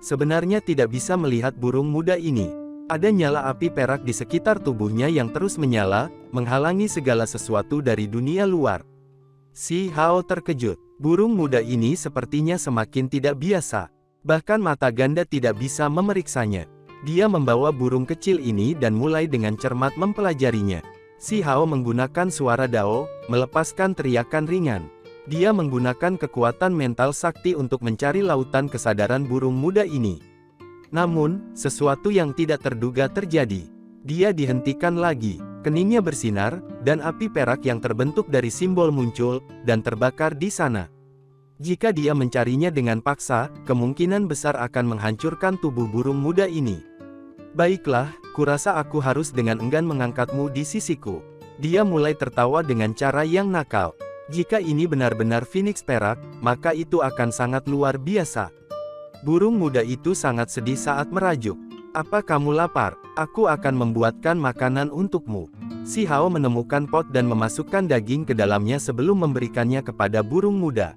Sebenarnya tidak bisa melihat burung muda ini. Ada nyala api perak di sekitar tubuhnya yang terus menyala, menghalangi segala sesuatu dari dunia luar. Si Hao terkejut. Burung muda ini sepertinya semakin tidak biasa. Bahkan mata ganda tidak bisa memeriksanya. Dia membawa burung kecil ini dan mulai dengan cermat mempelajarinya. Si Hao menggunakan suara Dao, melepaskan teriakan ringan. Dia menggunakan kekuatan mental sakti untuk mencari lautan kesadaran burung muda ini. Namun, sesuatu yang tidak terduga terjadi. Dia dihentikan lagi, keningnya bersinar, dan api perak yang terbentuk dari simbol muncul, dan terbakar di sana. Jika dia mencarinya dengan paksa, kemungkinan besar akan menghancurkan tubuh burung muda ini. Baiklah, kurasa aku harus dengan enggan mengangkatmu di sisiku. Dia mulai tertawa dengan cara yang nakal. Jika ini benar-benar Phoenix perak, maka itu akan sangat luar biasa. Burung muda itu sangat sedih saat merajuk. Apa kamu lapar? Aku akan membuatkan makanan untukmu. Si Hao menemukan pot dan memasukkan daging ke dalamnya sebelum memberikannya kepada burung muda.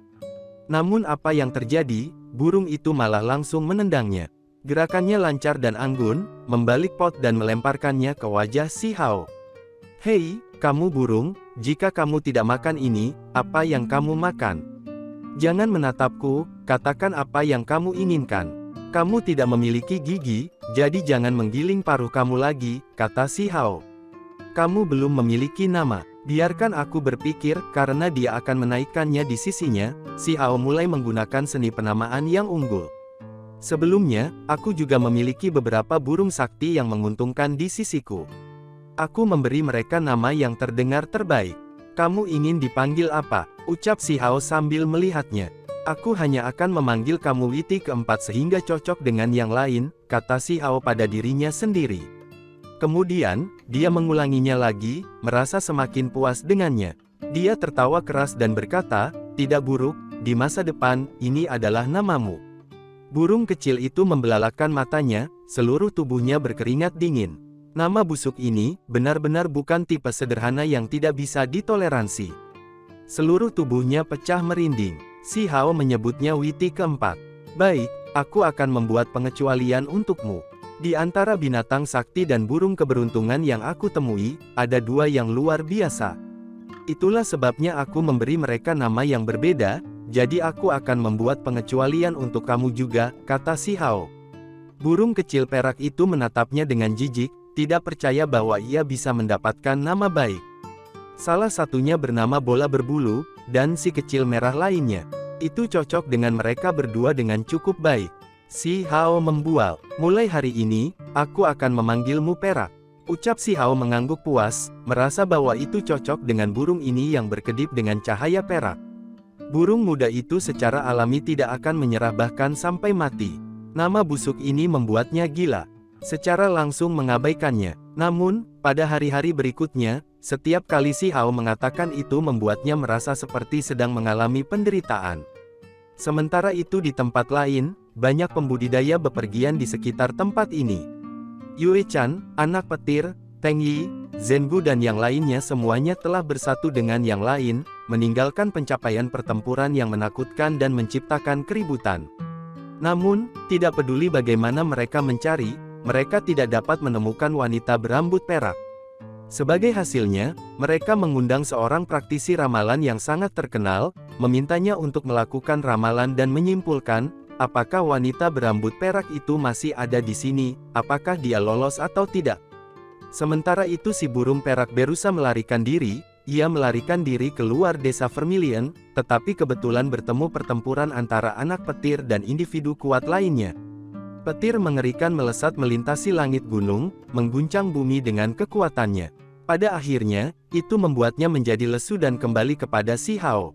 Namun apa yang terjadi? Burung itu malah langsung menendangnya. Gerakannya lancar dan anggun, membalik pot dan melemparkannya ke wajah Si Hao. Hei, kamu burung, jika kamu tidak makan ini, apa yang kamu makan? Jangan menatapku, katakan apa yang kamu inginkan. Kamu tidak memiliki gigi, jadi jangan menggiling paruh kamu lagi, kata Si Hao. Kamu belum memiliki nama, biarkan aku berpikir, karena dia akan menaikkannya di sisinya. Si Hao mulai menggunakan seni penamaan yang unggul. Sebelumnya, aku juga memiliki beberapa burung sakti yang menguntungkan di sisiku. Aku memberi mereka nama yang terdengar terbaik. Kamu ingin dipanggil apa? Ucap Si Hao sambil melihatnya. Aku hanya akan memanggil kamu Witi keempat sehingga cocok dengan yang lain, kata Si Hao pada dirinya sendiri. Kemudian, dia mengulanginya lagi, merasa semakin puas dengannya. Dia tertawa keras dan berkata, tidak buruk, di masa depan, ini adalah namamu. Burung kecil itu membelalakkan matanya, seluruh tubuhnya berkeringat dingin. Nama busuk ini, benar-benar bukan tipe sederhana yang tidak bisa ditoleransi. Seluruh tubuhnya pecah merinding. Si Hao menyebutnya Witi keempat. Baik, aku akan membuat pengecualian untukmu. Di antara binatang sakti dan burung keberuntungan yang aku temui, ada 2 yang luar biasa. Itulah sebabnya aku memberi mereka nama yang berbeda, jadi aku akan membuat pengecualian untuk kamu juga, kata Si Hao. Burung kecil perak itu menatapnya dengan jijik, tidak percaya bahwa ia bisa mendapatkan nama baik. Salah satunya bernama bola berbulu, dan si kecil merah lainnya. Itu cocok dengan mereka berdua dengan cukup baik. Si Hao membual, mulai hari ini, aku akan memanggilmu perak. Ucap Si Hao mengangguk puas, merasa bahwa itu cocok dengan burung ini yang berkedip dengan cahaya perak. Burung muda itu secara alami tidak akan menyerah bahkan sampai mati. Nama busuk ini membuatnya gila. Secara langsung mengabaikannya. Namun, pada hari-hari berikutnya, setiap kali Si Hao mengatakan itu membuatnya merasa seperti sedang mengalami penderitaan. Sementara itu di tempat lain, banyak pembudidaya bepergian di sekitar tempat ini. Yue Chan, anak petir, Teng Yi, Zhengu dan yang lainnya semuanya telah bersatu dengan yang lain, meninggalkan pencapaian pertempuran yang menakutkan dan menciptakan keributan. Namun, tidak peduli bagaimana mereka mencari, mereka tidak dapat menemukan wanita berambut perak. Sebagai hasilnya, mereka mengundang seorang praktisi ramalan yang sangat terkenal, memintanya untuk melakukan ramalan dan menyimpulkan, apakah wanita berambut perak itu masih ada di sini, apakah dia lolos atau tidak. Sementara itu si burung perak berusaha melarikan diri, ia melarikan diri keluar desa Vermilion, tetapi kebetulan bertemu pertempuran antara anak petir dan individu kuat lainnya. Petir mengerikan melesat melintasi langit gunung, mengguncang bumi dengan kekuatannya. Pada akhirnya, itu membuatnya menjadi lesu dan kembali kepada Si Hao.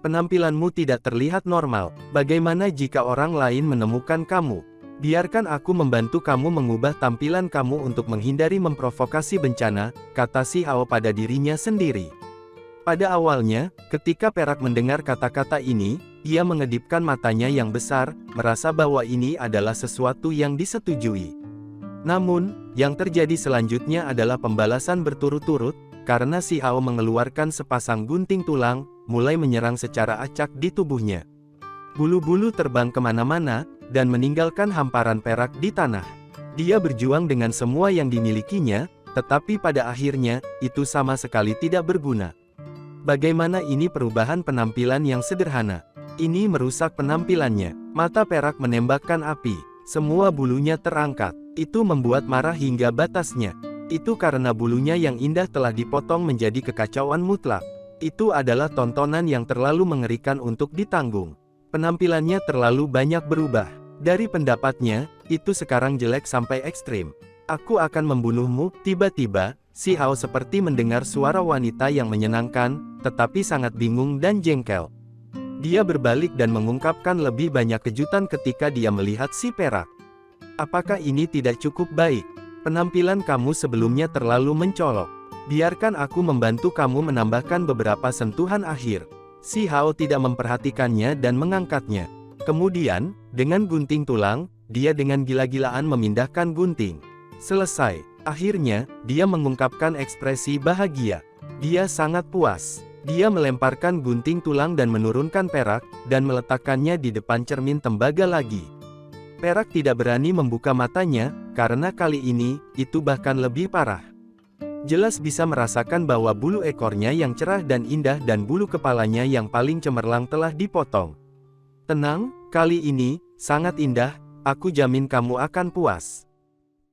Penampilanmu tidak terlihat normal, bagaimana jika orang lain menemukan kamu? Biarkan aku membantu kamu mengubah tampilan kamu untuk menghindari memprovokasi bencana, kata Si Hao pada dirinya sendiri. Pada awalnya, ketika Perak mendengar kata-kata ini, ia mengedipkan matanya yang besar, merasa bahwa ini adalah sesuatu yang disetujui. Namun, yang terjadi selanjutnya adalah pembalasan berturut-turut, karena Si Hao mengeluarkan sepasang gunting tulang, mulai menyerang secara acak di tubuhnya. Bulu-bulu terbang kemana-mana, dan meninggalkan hamparan perak di tanah. Dia berjuang dengan semua yang dimilikinya, tetapi pada akhirnya, itu sama sekali tidak berguna. Bagaimana ini perubahan penampilan yang sederhana? Ini merusak penampilannya. Mata perak menembakkan api. Semua bulunya terangkat. Itu membuat marah hingga batasnya. Itu karena bulunya yang indah telah dipotong menjadi kekacauan mutlak. Itu adalah tontonan yang terlalu mengerikan untuk ditanggung. Penampilannya terlalu banyak berubah. Dari pendapatnya, itu sekarang jelek sampai ekstrim. Aku akan membunuhmu. Tiba-tiba, Si Hao seperti mendengar suara wanita yang menyenangkan, tetapi sangat bingung dan jengkel. Dia berbalik dan mengungkapkan lebih banyak kejutan ketika dia melihat si perak. Apakah ini tidak cukup baik? Penampilan kamu sebelumnya terlalu mencolok. Biarkan aku membantu kamu menambahkan beberapa sentuhan akhir. Si Hao tidak memperhatikannya dan mengangkatnya. Kemudian, dengan gunting tulang, dia dengan gila-gilaan memindahkan gunting. Selesai. Akhirnya, dia mengungkapkan ekspresi bahagia. Dia sangat puas. Dia melemparkan gunting tulang dan menurunkan perak, dan meletakkannya di depan cermin tembaga lagi. Perak tidak berani membuka matanya, karena kali ini, itu bahkan lebih parah. Jelas bisa merasakan bahwa bulu ekornya yang cerah dan indah dan bulu kepalanya yang paling cemerlang telah dipotong. Tenang, kali ini, sangat indah, aku jamin kamu akan puas.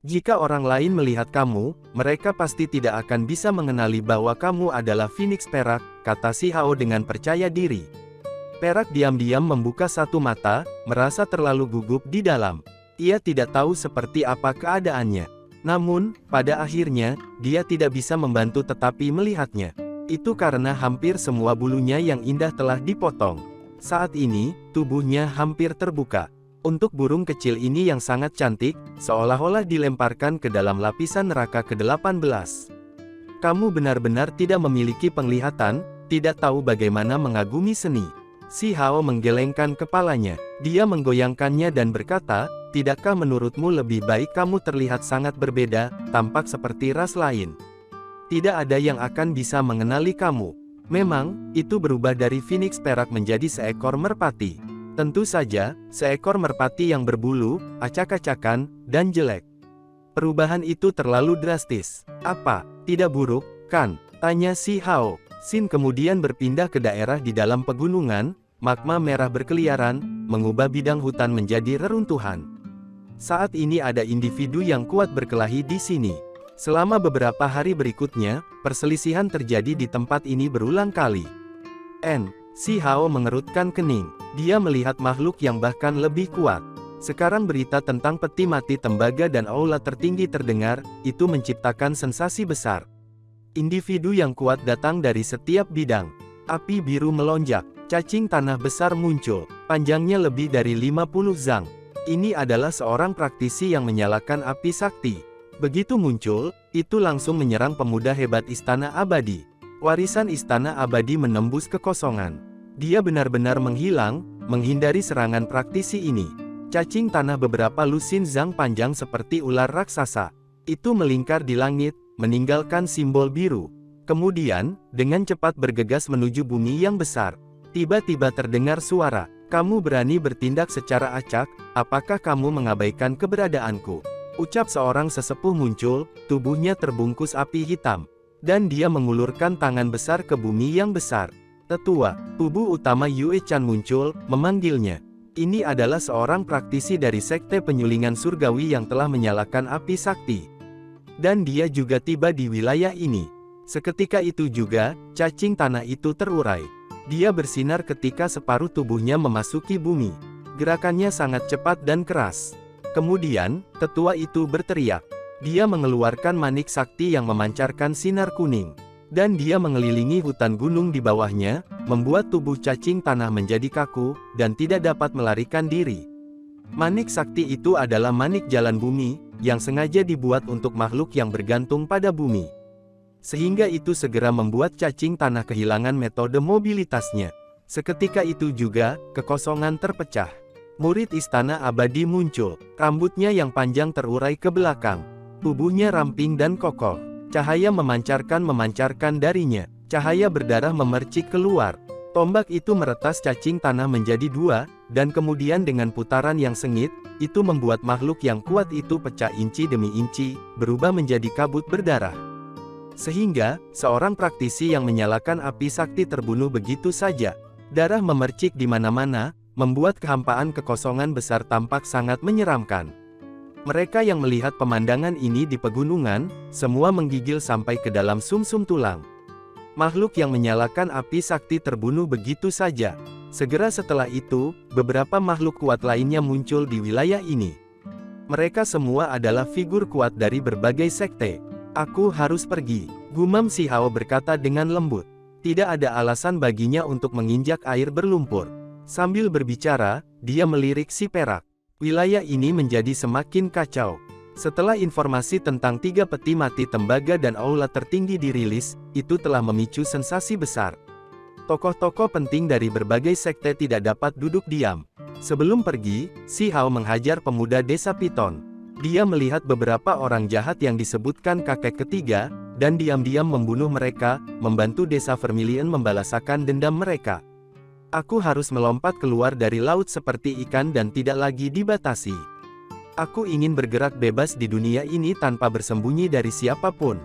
Jika orang lain melihat kamu, mereka pasti tidak akan bisa mengenali bahwa kamu adalah Phoenix Perak, kata Si Hao dengan percaya diri. Perak diam-diam membuka satu mata, merasa terlalu gugup di dalam. Ia tidak tahu seperti apa keadaannya. Namun, pada akhirnya, dia tidak bisa membantu tetapi melihatnya. Itu karena hampir semua bulunya yang indah telah dipotong. Saat ini, tubuhnya hampir terbuka. Untuk burung kecil ini yang sangat cantik, seolah-olah dilemparkan ke dalam lapisan neraka ke-18. Kamu benar-benar tidak memiliki penglihatan, tidak tahu bagaimana mengagumi seni. Si Hao menggelengkan kepalanya. Dia menggoyangkannya dan berkata, tidakkah menurutmu lebih baik kamu terlihat sangat berbeda, tampak seperti ras lain? Tidak ada yang akan bisa mengenali kamu. Memang, itu berubah dari Phoenix Perak menjadi seekor merpati. Tentu saja, seekor merpati yang berbulu, acak-acakan, dan jelek. Perubahan itu terlalu drastis. Apa, tidak buruk, kan? Tanya Si Hao. Sin kemudian berpindah ke daerah di dalam pegunungan, magma merah berkeliaran, mengubah bidang hutan menjadi reruntuhan. Saat ini ada individu yang kuat berkelahi di sini. Selama beberapa hari berikutnya, perselisihan terjadi di tempat ini berulang kali. Si Hao mengerutkan kening. Dia melihat makhluk yang bahkan lebih kuat. Sekarang berita tentang peti mati tembaga dan aula tertinggi terdengar, itu menciptakan sensasi besar. Individu yang kuat datang dari setiap bidang. Api biru melonjak, cacing tanah besar muncul, panjangnya lebih dari 50 zang. Ini adalah seorang praktisi yang menyalakan api sakti. Begitu muncul, itu langsung menyerang pemuda hebat Istana Abadi. Warisan Istana Abadi menembus kekosongan. Dia benar-benar menghilang, menghindari serangan praktisi ini. Cacing tanah beberapa lusin zang panjang seperti ular raksasa. Itu melingkar di langit, meninggalkan simbol biru. Kemudian, dengan cepat bergegas menuju bumi yang besar. Tiba-tiba terdengar suara, "Kamu berani bertindak secara acak, apakah kamu mengabaikan keberadaanku?" Ucap seorang sesepuh muncul, tubuhnya terbungkus api hitam. Dan dia mengulurkan tangan besar ke bumi yang besar. Tetua, tubuh utama Yue Chan muncul, memanggilnya. Ini adalah seorang praktisi dari Sekte Penyulingan Surgawi yang telah menyalakan api sakti. Dan dia juga tiba di wilayah ini. Seketika itu juga, cacing tanah itu terurai. Dia bersinar ketika separuh tubuhnya memasuki bumi. Gerakannya sangat cepat dan keras. Kemudian, tetua itu berteriak. Dia mengeluarkan manik sakti yang memancarkan sinar kuning. Dan dia mengelilingi hutan gunung di bawahnya, membuat tubuh cacing tanah menjadi kaku, dan tidak dapat melarikan diri. Manik sakti itu adalah manik jalan bumi, yang sengaja dibuat untuk makhluk yang bergantung pada bumi. Sehingga itu segera membuat cacing tanah kehilangan metode mobilitasnya. Seketika itu juga, kekosongan terpecah. Murid Istana Abadi muncul, rambutnya yang panjang terurai ke belakang. Tubuhnya ramping dan kokoh. Cahaya memancarkan darinya. Cahaya berdarah memercik keluar. Tombak itu meretas cacing tanah menjadi dua, dan kemudian dengan putaran yang sengit, itu membuat makhluk yang kuat itu pecah inci demi inci, berubah menjadi kabut berdarah. Sehingga, seorang praktisi yang menyalakan api sakti terbunuh begitu saja. Darah memercik di mana-mana, membuat kehampaan kekosongan besar tampak sangat menyeramkan. Mereka yang melihat pemandangan ini di pegunungan, semua menggigil sampai ke dalam sumsum tulang. Makhluk yang menyalakan api sakti terbunuh begitu saja. Segera setelah itu, beberapa makhluk kuat lainnya muncul di wilayah ini. Mereka semua adalah figur kuat dari berbagai sekte. "Aku harus pergi," gumam Si Hao berkata dengan lembut. Tidak ada alasan baginya untuk menginjak air berlumpur. Sambil berbicara, dia melirik si perak. Wilayah ini menjadi semakin kacau. Setelah informasi tentang 3 peti mati tembaga dan aula tertinggi dirilis, itu telah memicu sensasi besar. Tokoh-tokoh penting dari berbagai sekte tidak dapat duduk diam. Sebelum pergi, Si Hao menghajar pemuda desa Piton. Dia melihat beberapa orang jahat yang disebutkan kakek ketiga, dan diam-diam membunuh mereka, membantu desa Vermilion membalaskan dendam mereka. "Aku harus melompat keluar dari laut seperti ikan dan tidak lagi dibatasi. Aku ingin bergerak bebas di dunia ini tanpa bersembunyi dari siapapun,"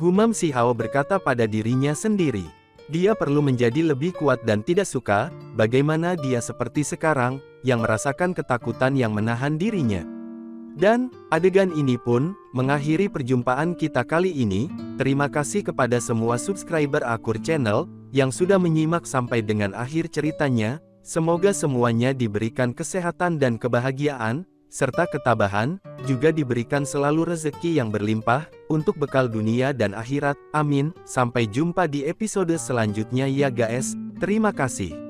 gumam Si Hao berkata pada dirinya sendiri. Dia perlu menjadi lebih kuat dan tidak suka, bagaimana dia seperti sekarang, yang merasakan ketakutan yang menahan dirinya. Dan, adegan ini pun, mengakhiri perjumpaan kita kali ini. Terima kasih kepada semua subscriber Akur Channel, yang sudah menyimak sampai dengan akhir ceritanya. Semoga semuanya diberikan kesehatan dan kebahagiaan, serta ketabahan, juga diberikan selalu rezeki yang berlimpah, untuk bekal dunia dan akhirat, amin. Sampai jumpa di episode selanjutnya ya guys, terima kasih.